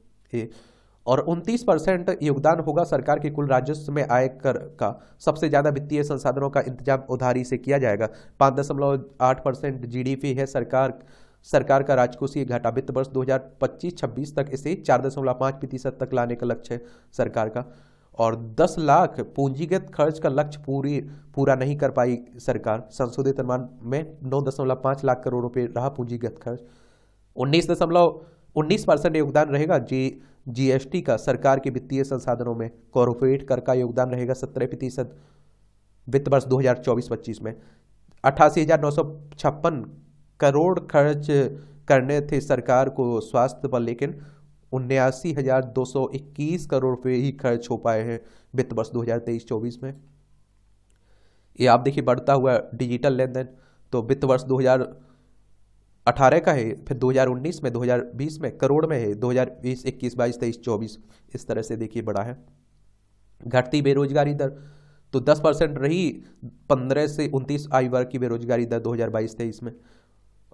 और 29% योगदान होगा सरकार के कुल राजस्व में आयकर का। सबसे ज्यादा वित्तीय संसाधनों का इंतजाम उधारी से किया जाएगा। 5.8% जीडीपी है सरकार का राजकोषीय घाटा। वित्त वर्ष 2025-26 तक इसे 4.5% तक लाने का लक्ष्य है सरकार का और 10 लाख पूंजीगत खर्च का लक्ष्य पूरा नहीं कर पाई सरकार। संशोधित अनुमान में 9.5 लाख करोड़ रुपए रहा पूंजीगत खर्च। 19% योगदान रहेगा जीएसटी का सरकार के वित्तीय संसाधनों में। कॉर्पोरेट कर का योगदान रहेगा 17% वित्त वर्ष 2024-25 में। 88,956 करोड़ खर्च करने थे सरकार को स्वास्थ्य पर, लेकिन 79,221 करोड़ रुपए ही खर्च हो पाए हैं वित्त वर्ष 2023-24 में। ये आप देखिए बढ़ता हुआ डिजिटल लेन देन तो वित्त वर्ष 2018 का है, फिर 2019 में, 2020 में करोड़ में है, 2020, 21, 22, 23, 24 इस तरह से देखिए बढ़ा है। घटती बेरोजगारी दर तो 10% रही 15 से 29 आयु वर्ग की बेरोजगारी दर 2022-23 में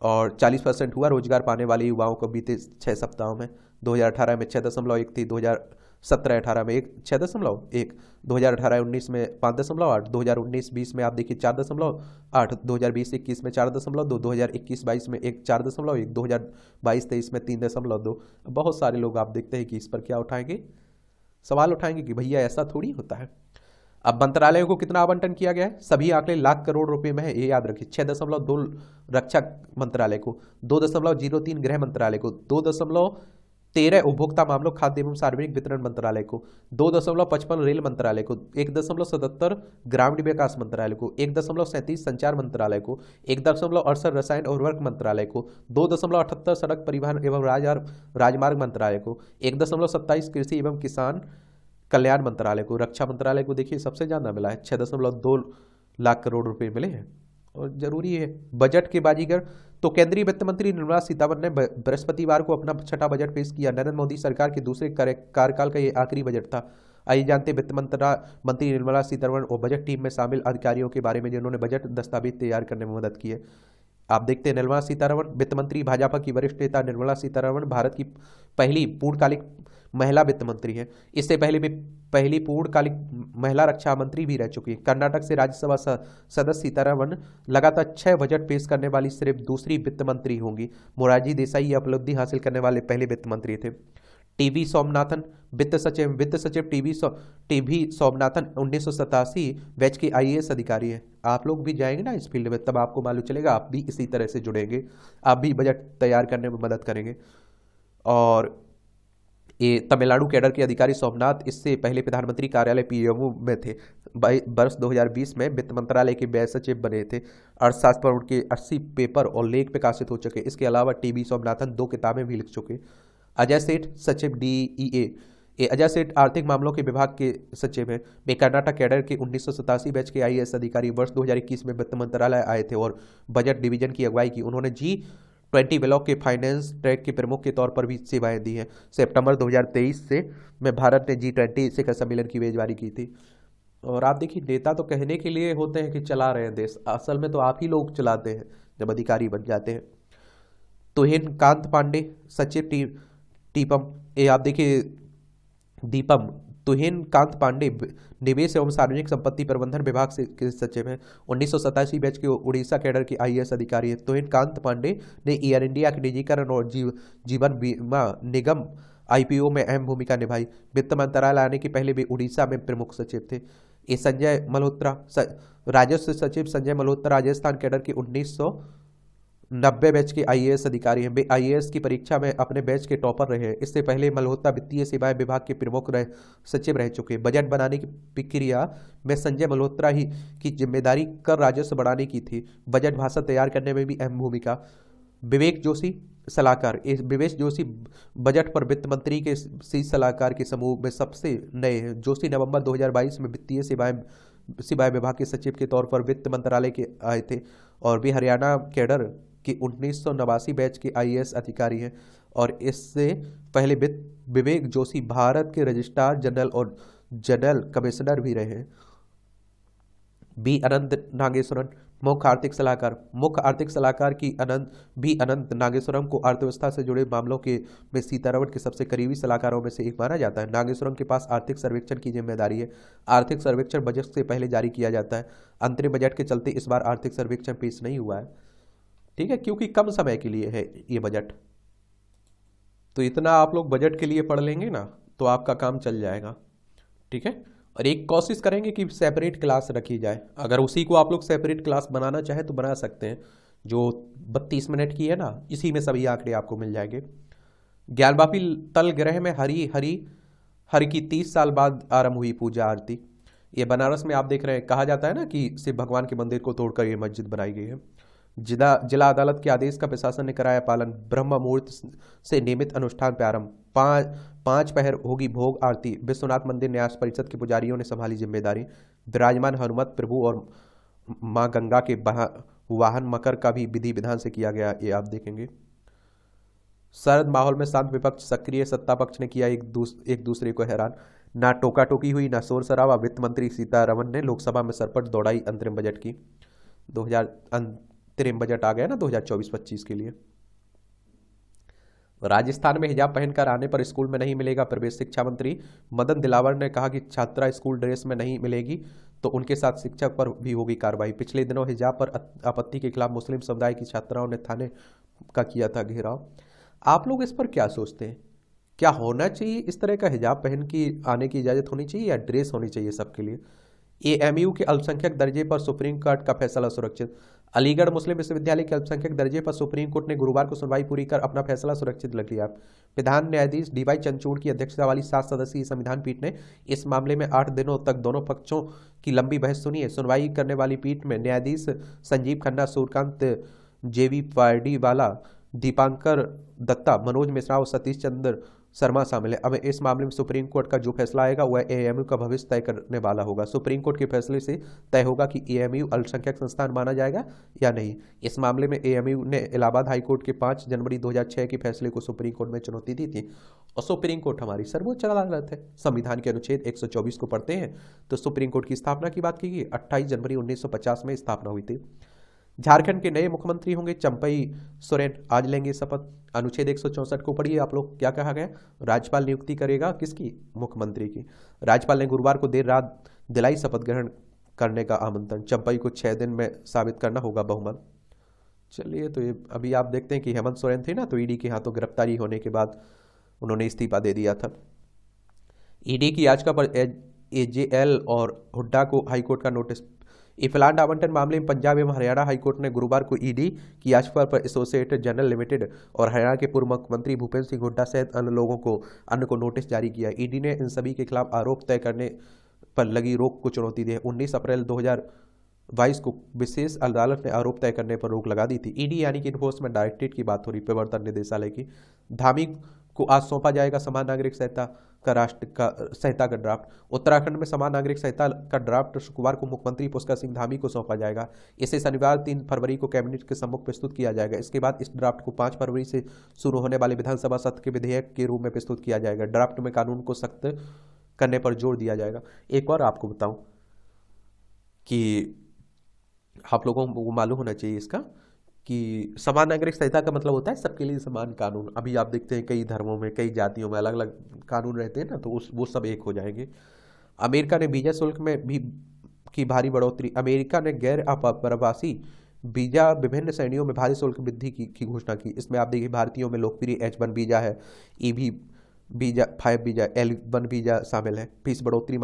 और 40% हुआ रोजगार पाने वाले युवाओं को बीते 6 सप्ताहों में। 2018 में 6.1 थी, 2017-18 में 6.1, 2018-19 में 5.8, 2019-20 में आप देखिए 4.8, 2020-21 में 4.2, 2021-22 में 4.1, 2022-23 में 3.2। बहुत सारे लोग आप देखते हैं कि इस पर क्या उठाएंगे, सवाल उठाएंगे कि भैया ऐसा थोड़ी होता है। अब मंत्रालयों को कितना आवंटन किया गया है, सभी आंकड़े लाख करोड़ रुपए में है, ये याद रखिए। 6.2 रक्षा मंत्रालय को, 2.03 गृह मंत्रालय को, 2.13 उपभोक्ता मामलों खाद्य एवं सार्वजनिक वितरण मंत्रालय को, 2.55 रेल मंत्रालय को, 1.77 ग्रामीण विकास मंत्रालय को, 1.37 संचार मंत्रालय को, 1.68 रसायन और उर्वरक मंत्रालय को, 2.78 सड़क परिवहन एवं राजमार्ग मंत्रालय को, 1.27 कृषि एवं किसान कल्याण मंत्रालय को। रक्षा मंत्रालय को देखिए सबसे ज्यादा मिला है, 6.2 लाख करोड़ रुपए मिले हैं और जरूरी है। बजट के बाजीगर तो केंद्रीय वित्त मंत्री निर्मला सीतारमण ने बृहस्पतिवार को अपना छठा बजट पेश किया। नरेंद्र मोदी सरकार के दूसरे कार्यकाल का ये आखिरी बजट था। आइए जानते वित्त मंत्री निर्मला सीतारमण और बजट टीम में शामिल अधिकारियों के बारे में जिन्होंने बजट दस्तावेज तैयार करने में मदद की है। आप देखते हैं निर्मला सीतारमण वित्त मंत्री, भाजपा की वरिष्ठ नेता निर्मला सीतारमण भारत की पहली पूर्णकालिक महिला वित्त मंत्री है। इससे पहले भी पहली पूर्णकालिक महिला रक्षा मंत्री भी रह चुकी है। कर्नाटक से राज्यसभा सदस्य सीतारमण लगातार 6 बजट पेश करने वाली सिर्फ दूसरी वित्त मंत्री होंगी। मोरारजी देसाई ये उपलब्धि हासिल करने वाले पहले वित्त मंत्री थे। टीवी सोमनाथन वित्त सचिव टीवी सोमनाथन 1987 बैच के आईएएस अधिकारी हैं। आप लोग भी जाएंगे ना इस फील्ड में, तब आपको मालूम चलेगा, आप भी इसी तरह से जुड़ेंगे, आप भी बजट तैयार करने में मदद करेंगे। और ये तमिलनाडु कैडर के अधिकारी सोमनाथ इससे पहले प्रधानमंत्री कार्यालय पीएमओ में थे। वर्ष 2020 में वित्त मंत्रालय के व्यय सचिव बने थे। अर्थशास्त्र पर उनके 80 पेपर और लेख प्रकाशित हो चुके। इसके अलावा टीवी सोमनाथन 2 किताबें भी लिख चुके। अजय सेठ सचिव डीईए, अजय सेठ आर्थिक मामलों के विभाग के सचिव हैं। वे कर्नाटक कैडर के 1987 बैच के आईएएस अधिकारी। वर्ष 2021 में वित्त मंत्रालय आए थे और बजट डिवीजन की अगुवाई की। उन्होंने G20 ब्लॉक के फाइनेंस ट्रैक के प्रमुख के तौर पर भी सेवाएं दी हैं। सितंबर 2023 से में भारत ने G20 शिखर सम्मेलन की मेजबानी की थी। और आप देखिए, नेता तो कहने के लिए होते हैं कि चला रहे हैं देश, असल में तो आप ही लोग चलाते हैं जब अधिकारी बन जाते हैं। तुहिन कांत पांडे सचिव टीपम, ये आप देखिए दीपम तुहिन कांत पांडे निवेश एवं सार्वजनिक संपत्ति प्रबंधन विभाग से के सचिव हैं। 1987 बैच के उड़ीसा कैडर के आईएएस अधिकारी हैं। तुहिन कांत पांडे ने एयर इंडिया के निजीकरण और जीवन बीमा निगम आईपीओ में अहम भूमिका निभाई। वित्त मंत्रालय आने के पहले वे उड़ीसा में प्रमुख सचिव थे। ये संजय मल्होत्रा राजस्व सचिव संजय मल्होत्रा राजस्थान कैडर के 1990 बैच के आईएएस अधिकारी हैं। वे आईएएस की परीक्षा में अपने बैच के टॉपर रहे हैं। इससे पहले मल्होत्रा वित्तीय सेवाएं विभाग के प्रमुख सचिव रह चुके। बजट बनाने की प्रक्रिया में संजय मल्होत्रा ही की जिम्मेदारी कर राजस्व बढ़ाने की थी। बजट भाषण तैयार करने में भी अहम भूमिका। विवेक जोशी सलाहकार, विवेक जोशी बजट पर वित्त मंत्री के शीर्ष सलाहकार के समूह में सबसे नए हैं। जोशी नवंबर 2022 में वित्तीय सेवाएं विभाग के सचिव के तौर पर वित्त मंत्रालय के आए थे और वे हरियाणा कैडर के 1989 बैच के आईएएस अधिकारी हैं। और इससे पहले विवेक जोशी भारत के रजिस्ट्रार जनरल और जनरल कमिश्नर भी रहे हैं। बी अनंत नागेश्वरन मुख्य आर्थिक सलाहकार की अनंत नागेश्वरम को अर्थव्यवस्था से जुड़े मामलों के में सीतारमण के सबसे करीबी सलाहकारों में से एक माना जाता है। नागेश्वरम के पास आर्थिक सर्वेक्षण की जिम्मेदारी है। आर्थिक सर्वेक्षण बजट से पहले जारी किया जाता है। अंतरिम बजट के चलते इस बार आर्थिक सर्वेक्षण पेश नहीं हुआ है, ठीक है, क्योंकि कम समय के लिए है ये बजट। तो इतना आप लोग बजट के लिए पढ़ लेंगे ना तो आपका काम चल जाएगा, ठीक है। और एक कोशिश करेंगे कि सेपरेट क्लास रखी जाए। अगर उसी को आप लोग सेपरेट क्लास बनाना चाहें तो बना सकते हैं, जो 32 मिनट की है ना, इसी में सभी आंकड़े आपको मिल जाएंगे। ज्ञानवापी तल ग्रह में हरि की 30 साल बाद आरंभ हुई पूजा आरती। ये बनारस में आप देख रहे हैं, कहा जाता है ना कि शिव भगवान के मंदिर को तोड़कर ये मस्जिद बनाई गई है। जिला अदालत के आदेश का प्रशासन ने कराया पालन। ब्रह्म मुहूर्त से नियमित अनुष्ठान प्रारंभ। 5 पहर होगी भोग आरती। विश्वनाथ मंदिर न्यास परिषद के पुजारियों ने संभाली जिम्मेदारी। विराजमान हनुमत प्रभु और मां गंगा के वाहन मकर का भी विधि विधान से किया गया, ये आप देखेंगे। शरद माहौल में शांत विपक्ष सक्रिय, सत्ता पक्ष ने किया एक दूसरे को हैरान। ना टोका टोकी हुई, ना शोर शराबा। वित्त मंत्री सीतारमण ने लोकसभा में सरपट दौड़ाई अंतरिम बजट की। अंतरिम बजट आ गया ना 2024-25 के लिए। राजस्थान में हिजाब पहनकर आने पर स्कूल में नहीं मिलेगा प्रवेश। शिक्षा मंत्री मदन दिलावर ने कहा कि छात्रा स्कूल ड्रेस में नहीं मिलेगी तो उनके साथ शिक्षक पर भी होगी कार्रवाई। पिछले दिनों हिजाब पर आपत्ति के खिलाफ मुस्लिम समुदाय की छात्राओं ने थाने का किया था घेराव। आप लोग इस पर क्या सोचते हैं? क्या होना चाहिए इस तरह का हिजाब पहन के आने की इजाज़त होनी चाहिए या ड्रेस होनी चाहिए सबके लिए? एएमयू के अल्पसंख्यक दर्जे पर सुप्रीम कोर्ट का फैसला सुरक्षित। अलीगढ़ मुस्लिम विश्वविद्यालय के अल्पसंख्यक दर्जे पर सुप्रीम कोर्ट ने गुरुवार को सुनवाई पूरी कर अपना फैसला सुरक्षित रख लिया। प्रधान न्यायाधीश डीवाई चंद्रचूड़ की अध्यक्षता वाली 7 सदस्यीय संविधान पीठ ने इस मामले में 8 दिनों तक दोनों पक्षों की लंबी बहस सुनी है। सुनवाई करने वाली पीठ में न्यायाधीश संजीव खन्ना, सूर्यकांत जेवी पारडीवाला, दीपांकर दत्ता, मनोज मिश्रा और सतीश चंद्र शर्मा शामिल है। अब इस मामले में सुप्रीम कोर्ट का जो फैसला आएगा वह एएमयू का भविष्य तय करने वाला होगा। सुप्रीम कोर्ट के फैसले से तय होगा कि एएमयू अल्पसंख्यक संस्थान माना जाएगा या नहीं। इस मामले में एएमयू ने इलाहाबाद हाईकोर्ट के 5 जनवरी 2006 के फैसले को सुप्रीम कोर्ट में चुनौती दी थी। और सुप्रीम कोर्ट हमारी सर्वोच्च अदालत है। संविधान के अनुच्छेद 124 को पढ़ते हैं तो सुप्रीम कोर्ट की स्थापना की बात की गई। 28 जनवरी 1950 में स्थापना हुई थी। झारखंड के नए मुख्यमंत्री होंगे चंपई सोरेन, आज लेंगे शपथ। अनुच्छेद 164 को पढ़िए आप लोग, क्या कहा गया? राज्यपाल नियुक्ति करेगा किसकी? मुख्यमंत्री की। राज्यपाल ने गुरुवार को देर रात दिलाई शपथ ग्रहण करने का आमंत्रण। चंपई को 6 दिन में साबित करना होगा बहुमत। चलिए, तो ये अभी आप देखते हैं कि हेमंत सोरेन थे ना, तो ईडी के हाथों गिरफ्तारी होने के बाद उन्होंने इस्तीफा दे दिया था। ईडी की याचिका पर एजेएल और हुड्डा को हाईकोर्ट का नोटिस। प्लांट आवंटन मामले में पंजाब एवं हरियाणा हाईकोर्ट ने गुरुवार को ईडी की याचिका पर एसोसिएटेड जर्नल लिमिटेड और हरियाणा के पूर्व मुख्यमंत्री भूपेंद्र सिंह हुड्डा सहित अन्य को नोटिस जारी किया। ईडी ने इन सभी के खिलाफ आरोप तय करने पर लगी रोक को चुनौती दी है। 19 अप्रैल 2022 को विशेष अदालत ने आरोप तय करने पर रोक लगा दी थी। ईडी यानी कि इन्फोर्समेंट डायरेक्टरेट की बात हो रही, प्रवर्तन निदेशालय की। धामी को आज सौंपा जाएगा समान नागरिक संहिता का ड्राफ्ट। उत्तराखंड में समान नागरिक संहिता का ड्राफ्ट शुक्रवार को मुख्यमंत्री पुष्कर सिंह धामी को सौंपा जाएगा। इसे शनिवार 3 फरवरी को कैबिनेट के सम्मुख प्रस्तुत किया जाएगा। इसके बाद इस ड्राफ्ट को 5 फरवरी से शुरू होने वाले विधानसभा सत्र के विधेयक के रूप में प्रस्तुत किया जाएगा। ड्राफ्ट में कानून को सख्त करने पर जोर दिया जाएगा। एक और आपको बताऊं कि आप लोगों को मालूम होना चाहिए इसका कि समान नागरिक संहिता का मतलब होता है सबके लिए समान कानून। अभी आप देखते हैं कई धर्मों में, कई जातियों में अलग अलग कानून रहते हैं ना, तो वो सब एक हो जाएंगे। अमेरिका ने वीजा शुल्क में भी की भारी बढ़ोतरी। अमेरिका ने गैर प्रवासी वीजा विभिन्न श्रेणियों में भारी शुल्क वृद्धि की घोषणा की। इसमें आप देखिए भारतीयों में लोकप्रिय H1 वीजा है, EB visa, 5 visa, L1 visa शामिल है। फीस बढ़ोतरी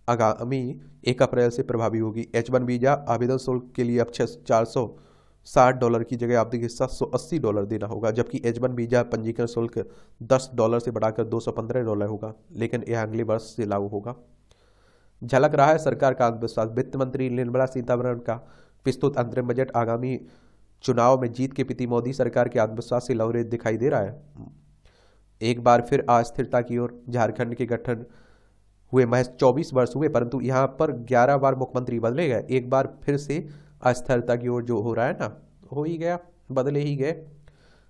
आगामी 1 अप्रैल से प्रभावी होगी। H1 वीजा आवेदन शुल्क के लिए अब $460 की जगह आप देखिए $780 देना होगा, जबकि H1 वीजा पंजीकरण शुल्क $10 से बढ़ाकर $215 होगा, लेकिन यह अगले वर्ष से लागू होगा। झलक रहा है सरकार का आत्मविश्वास। वित्त मंत्री निर्मला सीतारमण का प्रस्तुत अंतरिम बजट आगामी चुनाव में जीत के प्रति मोदी सरकार के आत्मविश्वास से लवरेज दिखाई दे रहा है। एक बार फिर अस्थिरता की ओर। झारखंड के गठन हुए महज 24 वर्ष हुए, परंतु यहाँ पर 11 बार मुख्यमंत्री बदले गए। एक बार फिर से अस्थिरता की ओर जो हो रहा है ना, हो ही गया, बदले ही गए।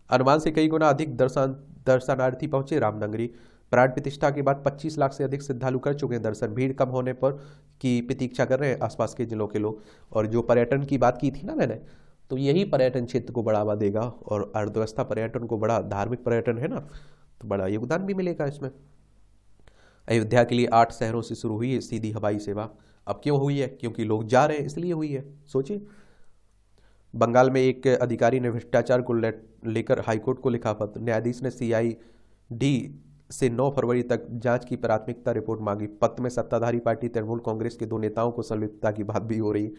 अनुमान से कई गुना अधिक दर्शनार्थी पहुंचे रामनगरी। प्राण प्रतिष्ठा के बाद 25 लाख से अधिक श्रद्धालु कर चुके हैं दर्शन। भीड़ कम होने पर की प्रतीक्षा कर रहे हैं आसपास के जिलों के लोग। और जो पर्यटन की बात की थी ना मैंने, तो यही पर्यटन क्षेत्र को बढ़ावा देगा और अर्थव्यवस्था पर्यटन को बड़ा, धार्मिक पर्यटन है ना, तो बड़ा योगदान भी मिलेगा इसमें। अयोध्या के लिए 8 शहरों से शुरू हुई है सीधी हवाई सेवा। अब क्यों हुई है? क्योंकि लोग जा रहे हैं, इसलिए हुई है। सोचिए, बंगाल में एक अधिकारी ने भ्रष्टाचार को लेकर हाईकोर्ट को लिखा पत्र। न्यायाधीश ने CID से 9 फरवरी तक जांच की प्राथमिकता रिपोर्ट मांगी। पत्र में सत्ताधारी पार्टी तृणमूल कांग्रेस के 2 नेताओं को संलिप्तता की बात भी हो रही है।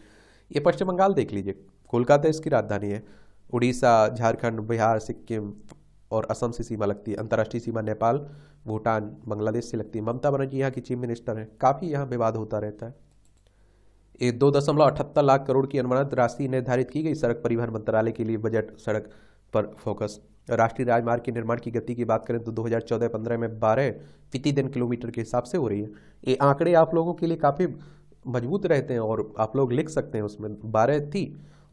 ये पश्चिम बंगाल देख लीजिए, कोलकाता इसकी राजधानी है। उड़ीसा, झारखंड, बिहार, सिक्किम और असम से सीमा लगती है। अंतर्राष्ट्रीय सीमा नेपाल, भूटान, बांग्लादेश से लगती है। ममता बनर्जी यहाँ की चीफ मिनिस्टर हैं। काफ़ी यहाँ विवाद होता रहता है। 2.78 लाख करोड़ की अनुमानित राशि निर्धारित की गई। सड़क परिवहन मंत्रालय के लिए बजट सड़क पर फोकस। राष्ट्रीय राजमार्ग के निर्माण की गति की बात करें तो 2014-15 में 12 प्रतिदिन किलोमीटर के हिसाब से हो रही है। ये आंकड़े आप लोगों के लिए काफ़ी मजबूत रहते हैं और आप लोग लिख सकते हैं। उसमें 12 थी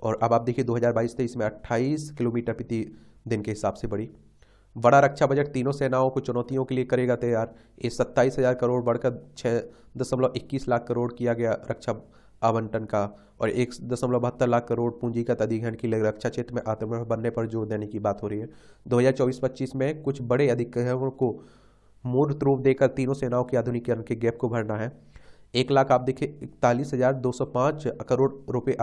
और अब आप देखिए 2022-23 में 28 किलोमीटर प्रति दिन के हिसाब से बढ़ी। बड़ा रक्षा बजट तीनों सेनाओं को चुनौतियों के लिए करेगा तैयार। ये 27,000 करोड़ बढ़कर 6.21 लाख करोड़ किया गया रक्षा आवंटन का और 1.72 लाख करोड़ पूंजीगत अधिग्रहण के लिए रक्षा क्षेत्र में आत्मनिर्भर बनने पर जोर देने की बात हो रही है। 2024-25 में कुछ बड़े अधिग्रहणों को मूर्त रूप देकर तीनों सेनाओं के आधुनिकीकरण के गैप को भरना है। 1 लाख आप देखिए 41,205 करोड़ रुपए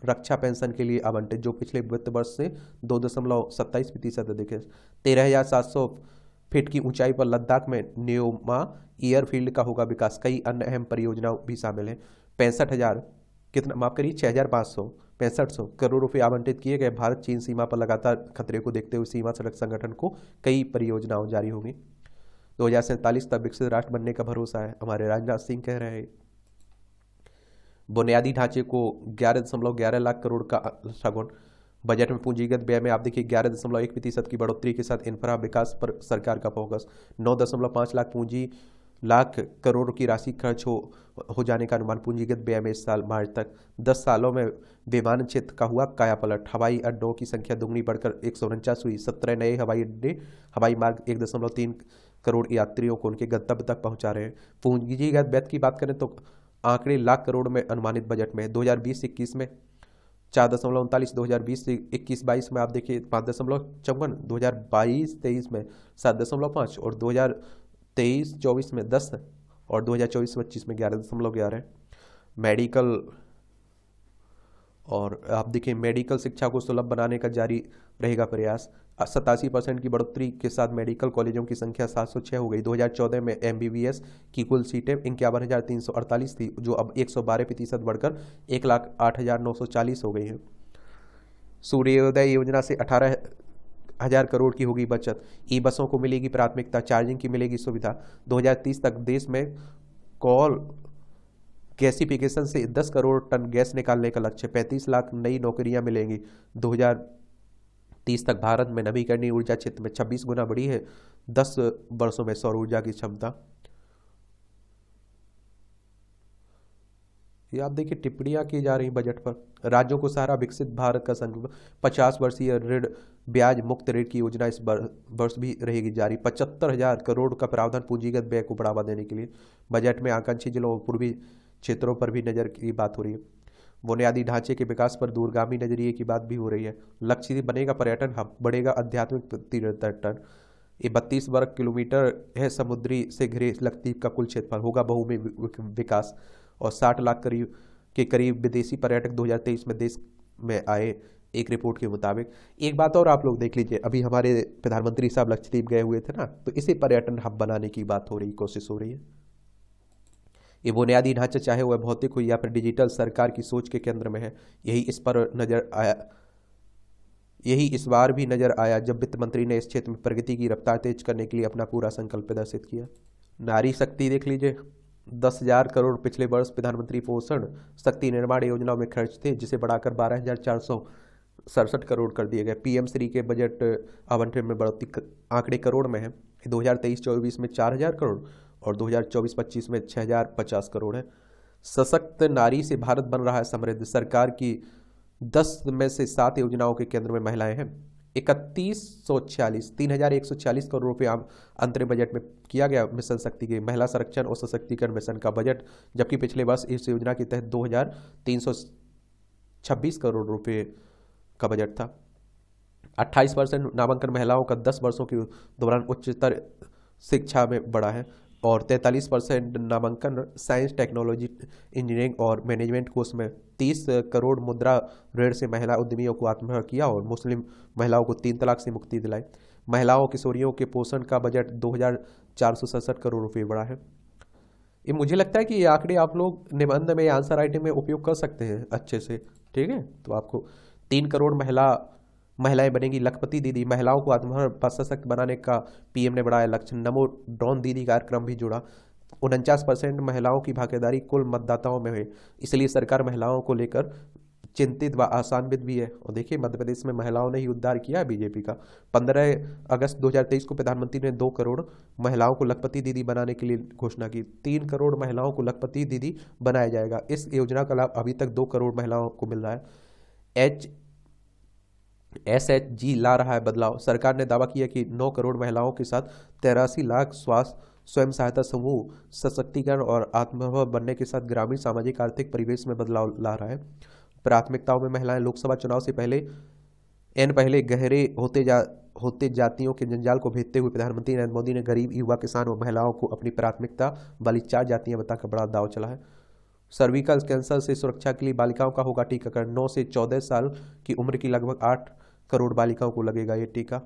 रक्षा पेंशन के लिए आवंटित, जो पिछले वित्त वर्ष से 2.27% अधिक है। 13,700 फीट की ऊंचाई पर लद्दाख में न्योमा एयरफील्ड का होगा विकास। कई अन्य अहम परियोजनाओं भी शामिल हैं। 65,000 कितना, माफ करिए 6,565 करोड़ रुपए आवंटित किए गए। भारत चीन सीमा पर लगातार खतरे को देखते हुए सीमा सड़क संगठन को कई परियोजनाओं जारी होंगी। 2047 तक विकसित राष्ट्र बनने का भरोसा है, हमारे राजनाथ सिंह कह रहे हैं। बुनियादी ढांचे को 11.11 लाख करोड़ का सगुन। बजट में पूंजीगत व्यय में आप देखिए 11.1% की बढ़ोतरी के साथ इंफ्रा विकास पर सरकार का फोकस। 9.5 लाख करोड़ की राशि खर्च हो जाने का अनुमान पूंजीगत व्यय में इस साल मार्च तक। 10 सालों में विमान क्षेत्र का हुआ कायापलट, हवाई अड्डों की संख्या दुगनी बढ़कर 149 हुई। 17 नए हवाई अड्डे, हवाई मार्ग 1.3 करोड़ यात्रियों को उनके गंतव्य तक पहुंचा रहे हैं। पूंजीगत व्यय की बात करें तो आंकड़े लाख करोड़ में अनुमानित बजट में 2020-21 में 4.39, 2020-21-22 में आप देखिए 5.54, 2022-23 में 7.5 और 2023-24 में 10 और 2024-25 में 11.11। मेडिकल और आप देखिए मेडिकल शिक्षा को सुलभ बनाने का जारी रहेगा प्रयास। 87% की बढ़ोतरी के साथ मेडिकल कॉलेजों की संख्या 706 हो गई। 2014 में MBBS की कुल सीटें 51,348 थी, जो अब 112% बढ़कर 1,08,940 हो गई हैं। सूर्योदय योजना से 18,000 करोड़ की होगी बचत। ई बसों को मिलेगी प्राथमिकता, चार्जिंग की मिलेगी सुविधा। 2030 तक देश में कोल गैसिफिकेशन से 10 करोड़ टन गैस निकालने का लक्ष्य। 35 लाख नई नौकरियां मिलेंगी। 2030 तक भारत में नवीकरणीय ऊर्जा क्षेत्र में 26 गुना बढ़ी है 10 वर्षों में सौर ऊर्जा की क्षमता। ये आप देखिए टिप्पणियां की जा रही बजट पर। राज्यों को सहारा, विकसित भारत का संकल्प। 50 वर्षीय ऋण ब्याज मुक्त ऋण की योजना इस वर्ष भी रहेगी जारी। 75,000 करोड़ का प्रावधान पूंजीगत व्यय को बढ़ावा देने के लिए। बजट में आकांक्षी जिलों और पूर्वी क्षेत्रों पर भी नजर की बात हो रही है। बुनियादी ढांचे के विकास पर दूरगामी नजरिए की बात भी हो रही है। लक्ष्य बनेगा पर्यटन हब, बढ़ेगा आध्यात्मिक पर्यटन। ये 32 वर्ग किलोमीटर है समुद्री से घिरे लक्षद्वीप का कुल क्षेत्रफल, होगा बहुमुखी विकास। और 60 लाख के करीब विदेशी पर्यटक 2023 में देश में आए, एक रिपोर्ट के मुताबिक। एक बात और आप लोग देख लीजिए, अभी हमारे प्रधानमंत्री साहब लक्षद्वीप गए हुए थे ना, तो इसे पर्यटन हब बनाने की बात हो रही, कोशिश हो रही है। ये बुनियादी ढांचा चाहे वह भौतिक हो या फिर डिजिटल, सरकार की सोच के केंद्र में है। यही इस बार भी नजर आया जब वित्त मंत्री ने इस क्षेत्र में प्रगति की रफ्तार तेज करने के लिए अपना पूरा संकल्प प्रदर्शित किया। नारी शक्ति देख लीजिए, 10,000 करोड़ पिछले वर्ष प्रधानमंत्री पोषण शक्ति निर्माण योजनाओं में खर्च थे, जिसे बढ़ाकर 12,467 करोड़ कर दिए गए। PM श्री के बजट आवंटन में बढ़ोतरी आंकड़े करोड़ में है। 2023-24 में 4,000 करोड़ और 2024-25 में 6,050 करोड़ है। सशक्त नारी से भारत बन रहा है समृद्ध। सरकार की 10 में से 7 योजनाओं के केंद्र में महिलाएं हैं। 3,146 करोड़ रुपये अंतरिम बजट में किया गया मिशन शक्ति के महिला संरक्षण और सशक्तिकरण मिशन का बजट, जबकि पिछले वर्ष इस योजना के तहत 2,326 करोड़ रुपये का बजट था। 28% नामांकन महिलाओं का 10 वर्षों के दौरान उच्चतर शिक्षा में बढ़ा है और 43% नामांकन साइंस, टेक्नोलॉजी, इंजीनियरिंग और मैनेजमेंट कोर्स में। 30 करोड़ मुद्रा ऋण से महिला उद्यमियों को आत्मनिर्भर किया और मुस्लिम महिलाओं को 3 तलाक से मुक्ति दिलाई। महिलाओं किशोरियों के पोषण का बजट 2,467 करोड़ रुपये बढ़ा है। ये मुझे लगता है कि ये आंकड़े आप लोग निबंध में, आंसर राइटिंग में उपयोग कर सकते हैं अच्छे से, ठीक है। तो आपको 3 करोड़ महिलाएं बनेगी लखपति दीदी। महिलाओं को आत्मनिर्भर सशक्त बनाने का PM ने बढ़ाया लक्ष्य। नमो ड्रोन दीदी कार्यक्रम भी जुड़ा। 49% महिलाओं की भागीदारी कुल मतदाताओं में हुई, इसलिए सरकार महिलाओं को लेकर चिंतित व आशान्वित भी है। और देखिए मध्य प्रदेश में महिलाओं ने ही उद्धार किया है बीजेपी का। 15 अगस्त 2023 को प्रधानमंत्री ने 2 करोड़ महिलाओं को लखपति दीदी बनाने के लिए घोषणा की। 3 करोड़ महिलाओं को लखपति दीदी बनाया जाएगा। इस योजना का लाभ अभी तक 2 करोड़ महिलाओं को मिल रहा है। SHG ला रहा है बदलाव। सरकार ने दावा किया कि 9 करोड़ महिलाओं के साथ 83 लाख स्वयं सहायता समूह सशक्तिकरण और आत्मनिर्भर बनने के साथ ग्रामीण सामाजिक आर्थिक परिवेश में बदलाव ला रहा है। प्राथमिकताओं में महिलाएं। लोकसभा चुनाव से पहले गहरे होते जातियों के जंजाल को भेदते हुए प्रधानमंत्री नरेंद्र मोदी ने गरीब, युवा, किसान और महिलाओं को अपनी प्राथमिकता वाली 4 जातियां बताकर बड़ा दाव चला है। सर्विकल कैंसर से सुरक्षा के लिए बालिकाओं का होगा टीकाकरण। 9 से 14 साल की उम्र की लगभग 8 करोड़ बालिकाओं को लगेगा ये टीका।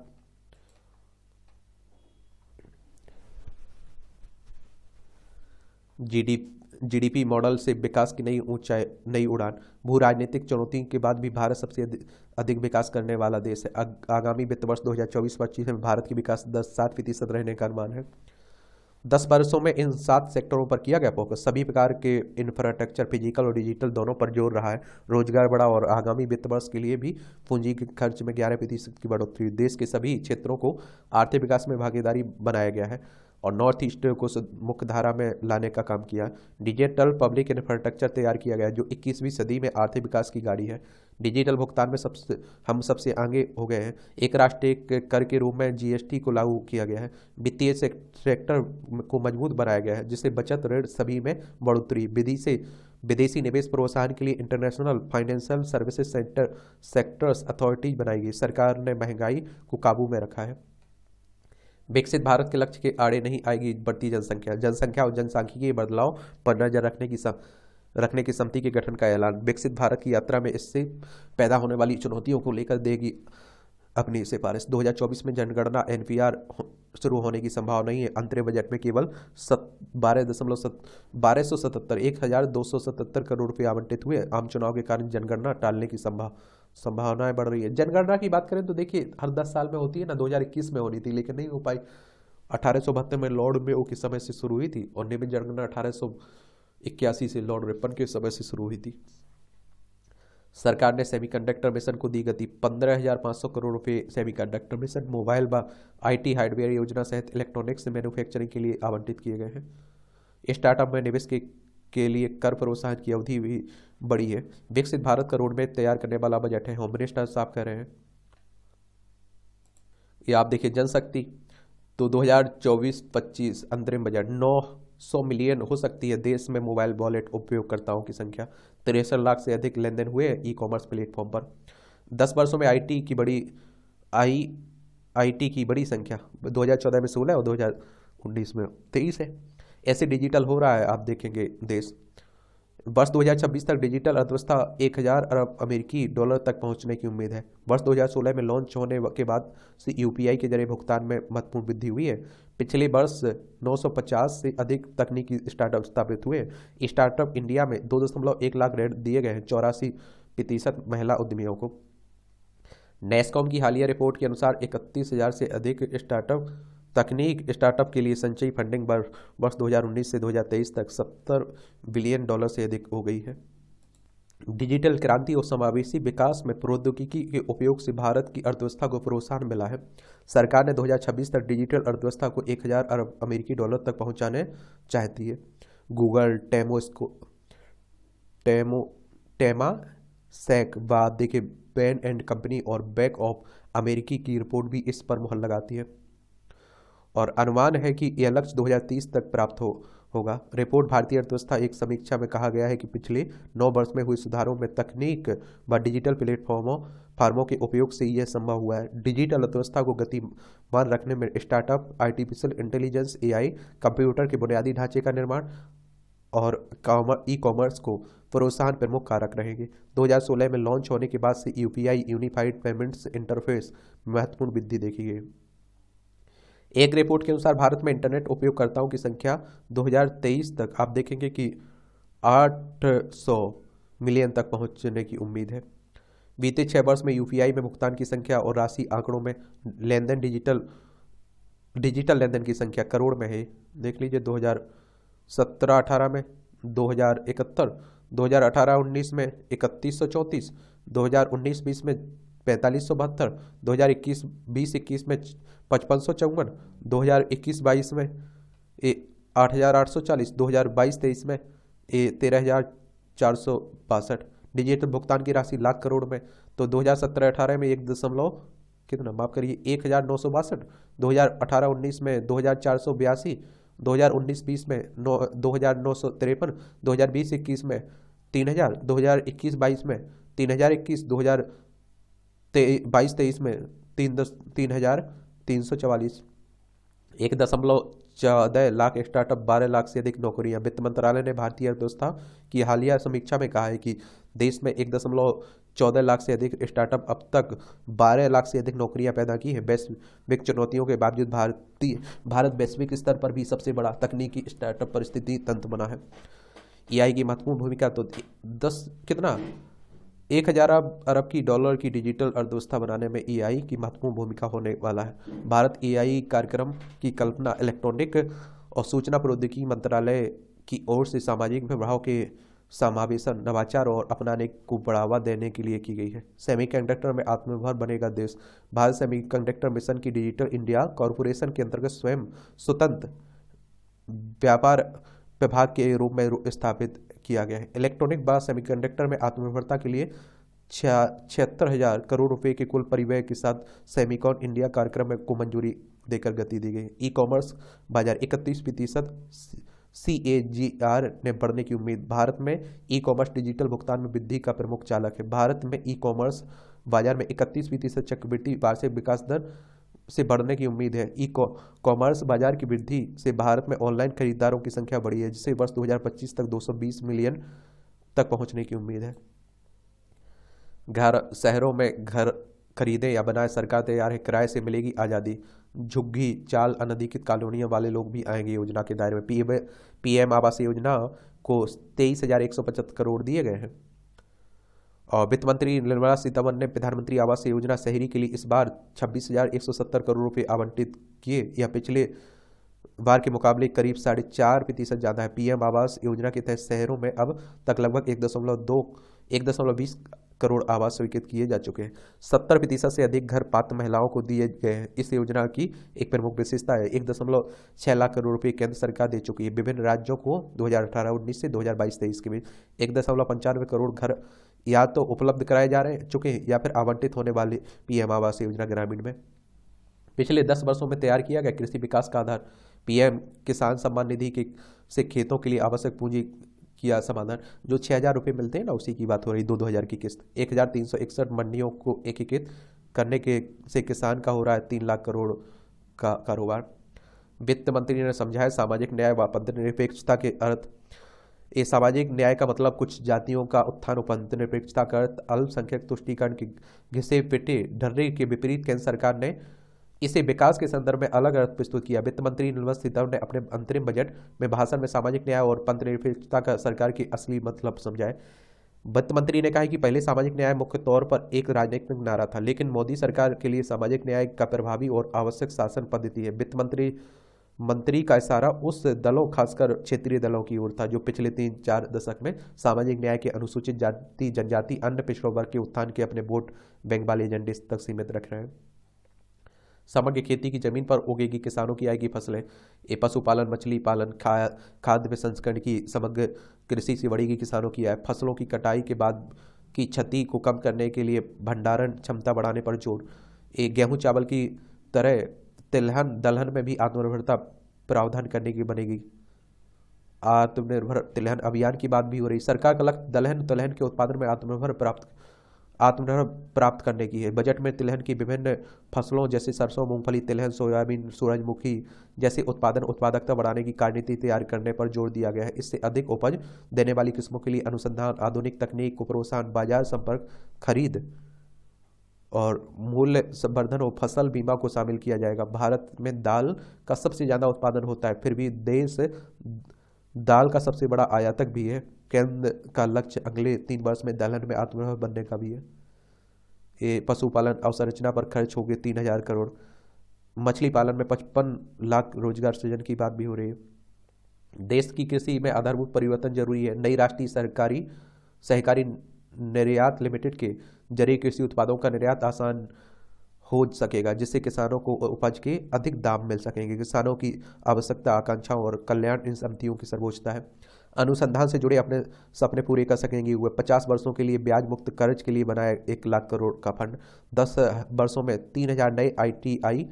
GDP मॉडल से विकास की नई उड़ान। भू राजनीतिक चुनौती के बाद भी भारत सबसे अधिक विकास करने वाला देश है। आगामी वित्त वर्ष 2024-25 में भारत की विकास 7% रहने का अनुमान है। 10 वर्षों में इन 7 सेक्टरों पर किया गया फोकस। सभी प्रकार के इंफ्रास्ट्रक्चर, फिजिकल और डिजिटल दोनों पर जोर रहा है। रोजगार बढ़ा और आगामी वित्त वर्ष के लिए भी पूंजी के खर्च में 11% की बढ़ोतरी। देश के सभी क्षेत्रों को आर्थिक विकास में भागीदारी बनाया गया है और नॉर्थ ईस्ट को मुख्य धारा में लाने का काम किया। डिजिटल पब्लिक इंफ्रास्ट्रक्चर तैयार किया गया जो 21वीं सदी में आर्थिक विकास की गाड़ी है। डिजिटल भुगतान में हम सबसे आगे हो गए हैं। एक राष्ट्र एक कर के रूप में जीएसटी को लागू किया गया है। वित्तीय सेक्टर को मजबूत बनाया गया है जिससे बचत, ऋण सभी में बढ़ोतरी। विदेशी निवेश प्रोत्साहन के लिए international financial services sectors authority बनाई गई। सरकार ने महंगाई को काबू में रखा है। विकसित भारत के लक्ष्य के आड़े नहीं आएगी बढ़ती जनसंख्या और जनसांख्यिकीय बदलाव पर नजर रखने की समिति के गठन का ऐलान। विकसित भारत की यात्रा में इससे पैदा होने वाली चुनौतियों को लेकर देगी अपनी सिफारिश। 2024 में जनगणना एनपीआर शुरू होने की संभावना नहीं है। अंतरिम बजट में केवल 1277 करोड़ रुपये आवंटित हुए। आम चुनाव के कारण जनगणना टालने की संभावनाएं बढ़ रही है। जनगणना की बात करें तो देखिए हर 10 साल में होती है ना, 2021 में होनी थी लेकिन नहीं हो पाई। 1872 में लॉर्ड मेयो के समय से शुरू हुई थी और नियमित जनगणना 1881 से लॉर्ड रिपन के समय से शुरू हुई थी। सरकार ने सेमीकंडक्टर मिशन को दी गति। 15,500 करोड़ रुपए सेमीकंडक्टर मिशन, मोबाइल व आईटी हार्डवेयर योजना सहित इलेक्ट्रॉनिक्स मैन्युफैक्चरिंग के लिए आवंटित किए गए हैं। स्टार्टअप में निवेश के लिए कर प्रोत्साहन की अवधि भी बड़ी है। विकसित भारत का रोडमैप तैयार करने वाला बजट है। होम मिनिस्टर साहब कह रहे हैं। ये आप देखिए जनशक्ति तो 2024-25 अंतरिम बजट 900 मिलियन हो सकती है। देश में मोबाइल वॉलेट उपयोगकर्ताओं की संख्या 63 लाख से अधिक लेनदेन हुए ई कॉमर्स प्लेटफॉर्म पर। 10 वर्षों में आईटी की बड़ी संख्या 2014 में 16 और 2019 में 23 है। ऐसे डिजिटल हो रहा है, आप देखेंगे देश। वर्ष 2026 तक डिजिटल अर्थव्यवस्था 1000 अरब अमेरिकी डॉलर तक पहुंचने की उम्मीद है। वर्ष 2016 में लॉन्च होने के बाद से यूपीआई के जरिए भुगतान में महत्वपूर्ण वृद्धि हुई है। पिछले वर्ष 950 से अधिक तकनीकी स्टार्टअप स्थापित हुए। स्टार्टअप इंडिया में 2.1 लाख ऋण दिए गए हैं 84% महिला उद्यमियों को। नेस्कॉम की हालिया रिपोर्ट के अनुसार 31,000 से अधिक स्टार्टअप के लिए संचयी फंडिंग वर्ष 2019 से 2023 तक $70 बिलियन से अधिक हो गई है। डिजिटल क्रांति और समावेशी विकास में प्रौद्योगिकी के उपयोग से भारत की अर्थव्यवस्था को प्रोत्साहन मिला है। सरकार ने 2026 तक डिजिटल अर्थव्यवस्था को 1000 अरब अमेरिकी डॉलर तक पहुंचाने चाहती है। गूगल, टेमासेक बाद देखिए बैन एंड कंपनी और बैंक ऑफ अमेरिकी की रिपोर्ट भी इस पर मुहर लगाती है और अनुमान है कि यह लक्ष्य 2030 तक प्राप्त होगा। रिपोर्ट भारतीय अर्थव्यवस्था एक समीक्षा में कहा गया है कि पिछले 9 वर्ष में हुए सुधारों में तकनीक व डिजिटल प्लेटफॉर्मों के उपयोग से यह संभव हुआ है। डिजिटल अर्थव्यवस्था को गतिमान रखने में startup, artificial intelligence, AI, computer के बुनियादी ढांचे का निर्माण और ई कॉमर्स को प्रोत्साहन प्रमुख कारक रहेंगे। 2016 में लॉन्च होने के बाद से यूपीआई यूनिफाइड पेमेंट्स इंटरफेस महत्वपूर्ण वृद्धि देखी गई। एक रिपोर्ट के अनुसार भारत में इंटरनेट उपयोगकर्ताओं की संख्या 2023 तक आप देखेंगे कि 800 मिलियन तक पहुंचने की उम्मीद है। बीते 6 वर्ष में यूपीआई में भुगतान की संख्या और राशि आंकड़ों में डिजिटल लेनदेन की संख्या करोड़ में है। देख लीजिए 2017-18 में 2071, 2018-19 में 3134, 2019-20 में 4572, 2021-20 में 5554, 2021-22 में 8840, 2022-23 में 13,462। डिजिटल भुगतान की राशि लाख करोड़ में तो 2017-18 में 1,962, 2018-19 में 2,482, 2019-20 में 2,953, 2020-21 में 3,000, 2021-22 में 3,021, 2022-23 में 3,344। 1.14 लाख स्टार्टअप, 12 लाख से अधिक नौकरियां। वित्त मंत्रालय ने भारतीय अर्थव्यवस्था की हालिया समीक्षा में कहा है कि देश में 1.14 लाख से अधिक स्टार्टअप अब तक 12 लाख से अधिक नौकरियां पैदा की हैं। वैश्विक चुनौतियों के बावजूद भारत वैश्विक स्तर पर भी सबसे बड़ा तकनीकी स्टार्टअप परिस्थिति तंत्र बना है। एआई की महत्वपूर्ण भूमिका तो 1,000 अरब की डॉलर की डिजिटल अर्थव्यवस्था बनाने में एआई की महत्वपूर्ण भूमिका होने वाला है। भारत एआई कार्यक्रम की कल्पना इलेक्ट्रॉनिक और सूचना प्रौद्योगिकी मंत्रालय की ओर से सामाजिक प्रभाव के समावेशन, नवाचार और अपनाने को बढ़ावा देने के लिए की गई है। सेमीकंडक्टर में आत्मनिर्भर बनेगा देश। भारत सेमीकंडक्टर मिशन की डिजिटल इंडिया कॉरपोरेशन के अंतर्गत स्वयं स्वतंत्र व्यापार विभाग के रूप में स्थापित किया गया है। इलेक्ट्रॉनिक व सेमीकंडक्टर में आत्मनिर्भरता के लिए 76,000 करोड़ रुपए के कुल परिव्यय के साथ सेमीकॉन इंडिया कार्यक्रम को मंजूरी देकर गति दी गई। ई कॉमर्स बाजार 31% CAGR ने बढ़ने की उम्मीद। भारत में ई कॉमर्स डिजिटल भुगतान में वृद्धि का प्रमुख चालक है। भारत में ई कॉमर्स बाजार में 31% चक्रवृद्धि वार्षिक विकास दर से बढ़ने की उम्मीद है। ई कॉमर्स बाजार की वृद्धि से भारत में ऑनलाइन खरीदारों की संख्या बढ़ी है, जिससे वर्ष 2025 तक 220 मिलियन तक पहुंचने की उम्मीद है। शहरों में घर खरीदें या बनाए, सरकार तैयार है, किराए से मिलेगी आज़ादी। झुग्गी चाल अनधिकृत कॉलोनियों वाले लोग भी आएंगे योजना के दायरे में। PM आवास योजना को 23,175 करोड़ दिए गए हैं। और वित्त मंत्री निर्मला सीतारमण ने प्रधानमंत्री आवास योजना शहरी के लिए इस बार 26,170 करोड़ रुपए आवंटित किए। यह पिछले बार के मुकाबले करीब 4.5% ज़्यादा है। PM आवास योजना के तहत शहरों में अब तक लगभग 1.20 करोड़ आवास स्वीकृत किए जा चुके हैं। 70% से अधिक घर पात्र महिलाओं को दिए गए हैं। इस योजना की एक प्रमुख विशेषता है 1.6 लाख करोड़ रुपए केंद्र सरकार दे चुकी है। विभिन्न राज्यों को 2018-19 से 2022-23 के बीच 1.95 करोड़ घर या तो उपलब्ध कराए जा चुके हैं या फिर आवंटित होने वाले PM आवास योजना ग्रामीण में। पिछले 10 वर्षों में तैयार किया गया कृषि विकास का आधार PM किसान सम्मान निधि से खेतों के लिए आवश्यक पूंजी किया समाधान। जो 6,000 रुपये मिलते हैं ना, उसी की बात हो रही। 2-2 हज़ार की किस्त। 1,361 मंडियों को एकीकृत करने से किसान का हो रहा है 3 लाख करोड़ का कारोबार। वित्त मंत्री ने समझाया सामाजिक न्याय व पंथनिरपेक्षता के अर्थ। ये सामाजिक न्याय का मतलब कुछ जातियों का उत्थान और पंथनिरपेक्षता का अर्थ अल्पसंख्यक तुष्टीकरण के घिसे पिटे ढर्रे के विपरीत केंद्र सरकार ने इसे विकास के संदर्भ में अलग अर्थ प्रस्तुत किया। वित्त मंत्री निर्मला सीतारमण ने अपने अंतरिम बजट में भाषण में सामाजिक न्याय और पंथनिरपेक्षता का सरकार की असली मतलब समझाए। वित्त मंत्री ने कहा कि पहले सामाजिक न्याय मुख्य तौर पर एक राजनीतिक नारा था, लेकिन मोदी सरकार के लिए सामाजिक न्याय का प्रभावी और आवश्यक शासन पद्धति है। वित्त मंत्री का इशारा उस दलों, खासकर क्षेत्रीय दलों की ओर था जो पिछले 3-4 दशक में सामाजिक न्याय के, अनुसूचित जाति जनजाति, अन्य पिछड़ों वर्ग के उत्थान के अपने वोट बैंक वाले एजेंडे तक सीमित रख रहे हैं। समग्र खेती की जमीन पर उगेगी किसानों की आएगी फसलें। ये पशुपालन, मछली पालन, खाद्य प्रसंस्करण की समग्र कृषि से बढ़ेगी किसानों की आय। फसलों की कटाई के बाद की क्षति को कम करने के लिए भंडारण क्षमता बढ़ाने पर जोर। ये गेहूं चावल की तरह तिलहन दलहन में भी आत्मनिर्भरता प्रावधान करने की बनेगी। आत्मनिर्भर तिलहन अभियान की बात भी हो रही। सरकार का लक्ष्य दलहन तिलहन के उत्पादन में आत्मनिर्भर प्राप्त करने की है। बजट में तिलहन की विभिन्न फसलों जैसे सरसों, मूंगफली, तिलहन, सोयाबीन, सूरजमुखी जैसे उत्पादकता बढ़ाने की कार्यनीति तैयार करने पर जोर दिया गया है। इससे अधिक उपज देने वाली किस्मों के लिए अनुसंधान, आधुनिक तकनीक को प्रोत्साहन, बाजार संपर्क, खरीद और मूल्य संवर्धन और फसल बीमा को शामिल किया जाएगा। भारत में दाल का सबसे ज़्यादा उत्पादन होता है, फिर भी देश दाल का सबसे बड़ा आयातक भी है। केंद्र का लक्ष्य अगले 3 वर्ष में दलहन में आत्मनिर्भर बनने का भी है। ये पशुपालन अवसंरचना पर खर्च हो गए 3,000 करोड़। मछली पालन में 55 लाख रोजगार सृजन की बात भी हो रही है। देश की कृषि में आधारभूत परिवर्तन जरूरी है। नई राष्ट्रीय सहकारी निर्यात लिमिटेड के जरिए कृषि उत्पादों का निर्यात आसान हो सकेगा, जिससे किसानों को उपज के अधिक दाम मिल सकेंगे। किसानों की आवश्यकता, आकांक्षाओं और कल्याण इन समितियों की सर्वोच्चता है। अनुसंधान से जुड़े अपने सपने पूरे कर सकेंगे। वे 50 वर्षों के लिए ब्याज मुक्त कर्ज के लिए बनाए 1 लाख करोड़ का फंड। 10 वर्षों में 3,000 नए ITI,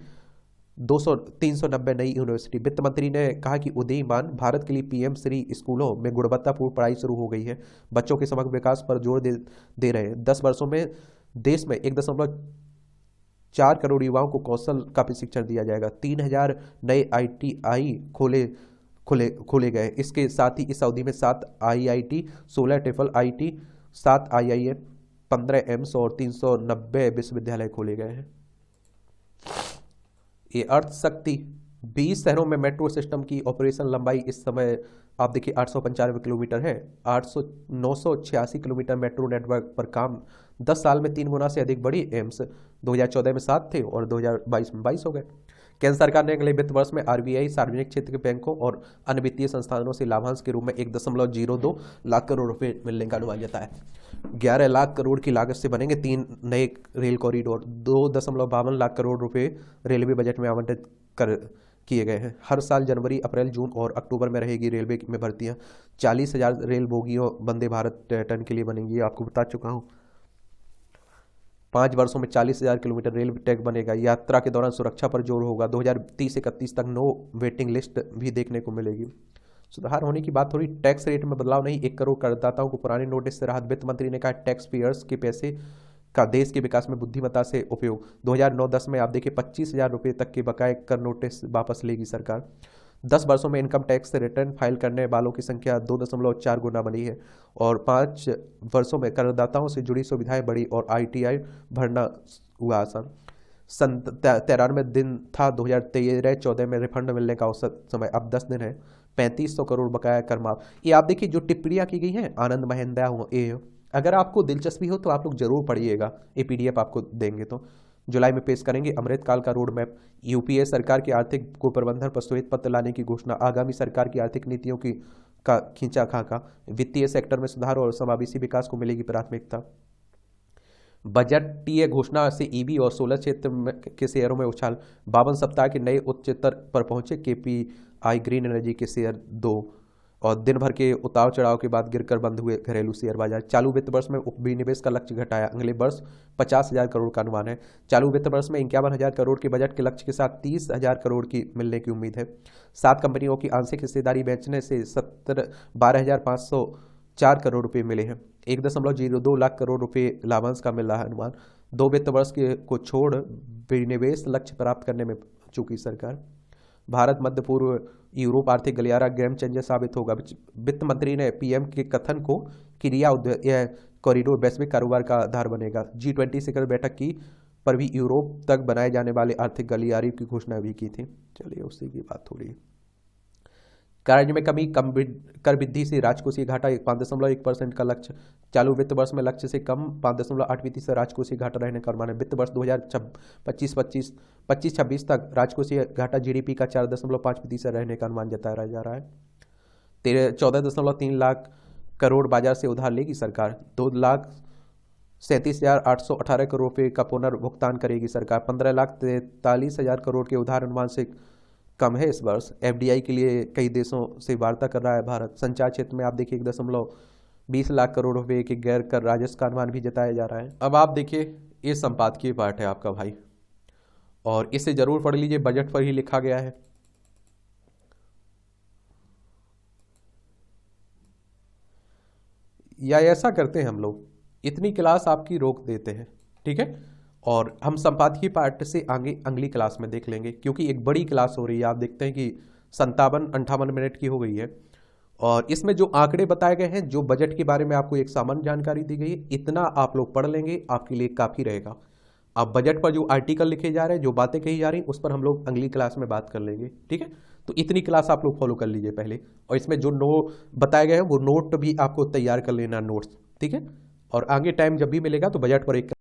390 नई यूनिवर्सिटी। वित्त मंत्री ने कहा कि उदीयमान भारत के लिए PM श्री स्कूलों में गुणवत्तापूर्ण पढ़ाई शुरू हो गई है। बच्चों के समग्र विकास पर जोर दे रहे हैं। 10 वर्षों में देश में 1.4 करोड़ युवाओं को कौशल का प्रशिक्षण दिया जाएगा। 3,000 नए ITI खोले गए। इसके साथ ही इस अवधि में 7 IIT, 16 triple IT, 7 IIM, 15 AIIMS और 390 विश्वविद्यालय खोले गए हैं। ये अर्थ शक्ति 20 शहरों में मेट्रो सिस्टम की ऑपरेशन लंबाई इस समय आप देखिए 895 किलोमीटर है। 986 किलोमीटर मेट्रो नेटवर्क पर काम 10 साल में 3 गुना से अधिक बढ़ी। एम्स 2014 में 7 थे और 2022 में 22 हो गए। केंद्र सरकार ने अगले वित्त वर्ष में आरबीआई, सार्वजनिक क्षेत्र के बैंकों और अन्य वित्तीय संस्थानों से लाभांश के रूप में 1.02 लाख करोड़ रुपए मिलने का अनुमान जताया। 11 लाख करोड़ की लागत से बनेंगे 3 नए रेल कॉरिडोर। 2.52 लाख करोड़ रुपए रेलवे बजट में आवंटित कर किए गए हैं। हर साल जनवरी, अप्रैल, जून और अक्टूबर में रहेगी रेलवे में भर्तियां। 40,000 रेल बोगियों वंदे भारत टर्न के लिए बनेंगी, आपको बता चुका हूँ। 5 वर्षों में 40,000 किलोमीटर रेल ट्रैक बनेगा। यात्रा के दौरान सुरक्षा पर जोर होगा। 2030-31 तक नो वेटिंग लिस्ट भी देखने को मिलेगी। सुधार होने की बात थोड़ी, टैक्स रेट में बदलाव नहीं। 1 करोड़ करदाताओं को पुराने नोटिस से राहत। वित्त मंत्री ने कहा टैक्स पेयर्स के पैसे का देश के विकास में बुद्धिमत्ता से उपयोग। 2009-10 में आप देखिए 25,000 रुपये तक के बकाये कर नोटिस वापस लेगी सरकार। 10 वर्षों में इनकम टैक्स रिटर्न फाइल करने वालों की संख्या 2.4 गुना बढ़ी है और 5 वर्षों में करदाताओं से जुड़ी सुविधाएं बढ़ी और ITI भरना हुआ आसान। 93 दिन था 2013-14 में रिफंड मिलने का औसत समय, अब 10 दिन है। 3500 करोड़ बकाया कर माफ। ये आप देखिए जो टिप्पणियां की गई हैं आनंद महिंद्रा ये, अगर आपको दिलचस्पी हो तो आप लोग जरूर पढ़िएगा, ये PDF आपको देंगे तो। जुलाई में पेश करेंगे अमृतकाल का रोड मैप। यूपीए सरकार के आर्थिक कुप्रबंधन पर श्वेत पत्र लाने की घोषणा। आगामी सरकार की आर्थिक नीतियों की का खींचा खाका। वित्तीय सेक्टर में सुधार और समावेशी विकास को मिलेगी प्राथमिकता। बजटीय घोषणा से EV और सोलर क्षेत्र के शेयरों में उछाल। 52 सप्ताह के नए उच्च स्तर पर पहुंचे KPI ग्रीन एनर्जी के शेयर 2 और दिन भर के उतार चढ़ाव के बाद गिरकर बंद हुए घरेलू शेयर बाजार। चालू वित्त वर्ष में विनिवेश का लक्ष्य घटाया। अगले वर्ष 50,000 करोड़ का अनुमान है। चालू वित्त वर्ष में 51,000 करोड़ के बजट के लक्ष्य के साथ 30,000 करोड़ की मिलने की उम्मीद है। 7 कंपनियों की आंशिक हिस्सेदारी बेचने से 12,504 करोड़ रुपए मिले हैं। 1.02 लाख करोड़ रुपए लाभांश का मिल रहा है अनुमान। 2 वित्त वर्ष को छोड़ विनिवेश लक्ष्य प्राप्त करने में चूकी सरकार। भारत मध्य पूर्व यूरोप आर्थिक गलियारा गेम चेंजर साबित होगा। वित्त मंत्री ने PM के कथन को क्रिया यह कॉरिडोर वैश्विक कारोबार का आधार बनेगा। G20 शिखर बैठक की पर भी यूरोप तक बनाए जाने वाले आर्थिक गलियारे की घोषणा भी की थी। चलिए उसी की बात हो रही है। राज्य में कमी, कम कर वृद्धि से राजकोषीय घाटा 5.1% का लक्ष्य। चालू वित्त वर्ष में लक्ष्य से कम 5.8% राजकोषीय घाटा रहने का अनुमान है। वित्त वर्ष 2025-26 तक राजकोषीय घाटा GDP का 4.5% रहने का अनुमान जताया जा रहा है। 14.3 लाख करोड़ बाजार से उधार लेगी सरकार। 2,37,818 करोड़ रुपये का पुनर्भुगतान करेगी सरकार। 15,43,000 करोड़ के उधार अनुमान से कम है इस वर्ष। FDI के लिए कई देशों से वार्ता कर रहा है भारत। संचार क्षेत्र में आप देखिए 1.20 लाख करोड़ रुपए के गैर कर राजस्व का अनुमान भी जताया जा रहा है। अब आप देखिए ये संपादकीय पाठ है आपका भाई, और इसे जरूर पढ़ लीजिए, बजट पर ही लिखा गया है। या ऐसा करते हैं हम लोग, इतनी क्लास आपकी रोक देते हैं, ठीक है, और हम संपादकीय पाठ से आगे अगली क्लास में देख लेंगे, क्योंकि एक बड़ी क्लास हो रही है। आप देखते हैं कि 57-58 मिनट की हो गई है और इसमें जो आंकड़े बताए गए हैं, जो बजट के बारे में आपको एक सामान्य जानकारी दी गई है, इतना आप लोग पढ़ लेंगे आपके लिए काफ़ी रहेगा। अब बजट पर जो आर्टिकल लिखे जा रहे हैं, जो बातें कही जा रही हैं, उस पर हम लोग अगली क्लास में बात कर लेंगे, ठीक है। तो इतनी क्लास आप लोग फॉलो कर लीजिए पहले, और इसमें जो बताए गए हैं वो नोट भी आपको तैयार कर लेना, नोट्स, ठीक है। और आगे टाइम जब भी मिलेगा तो बजट पर एक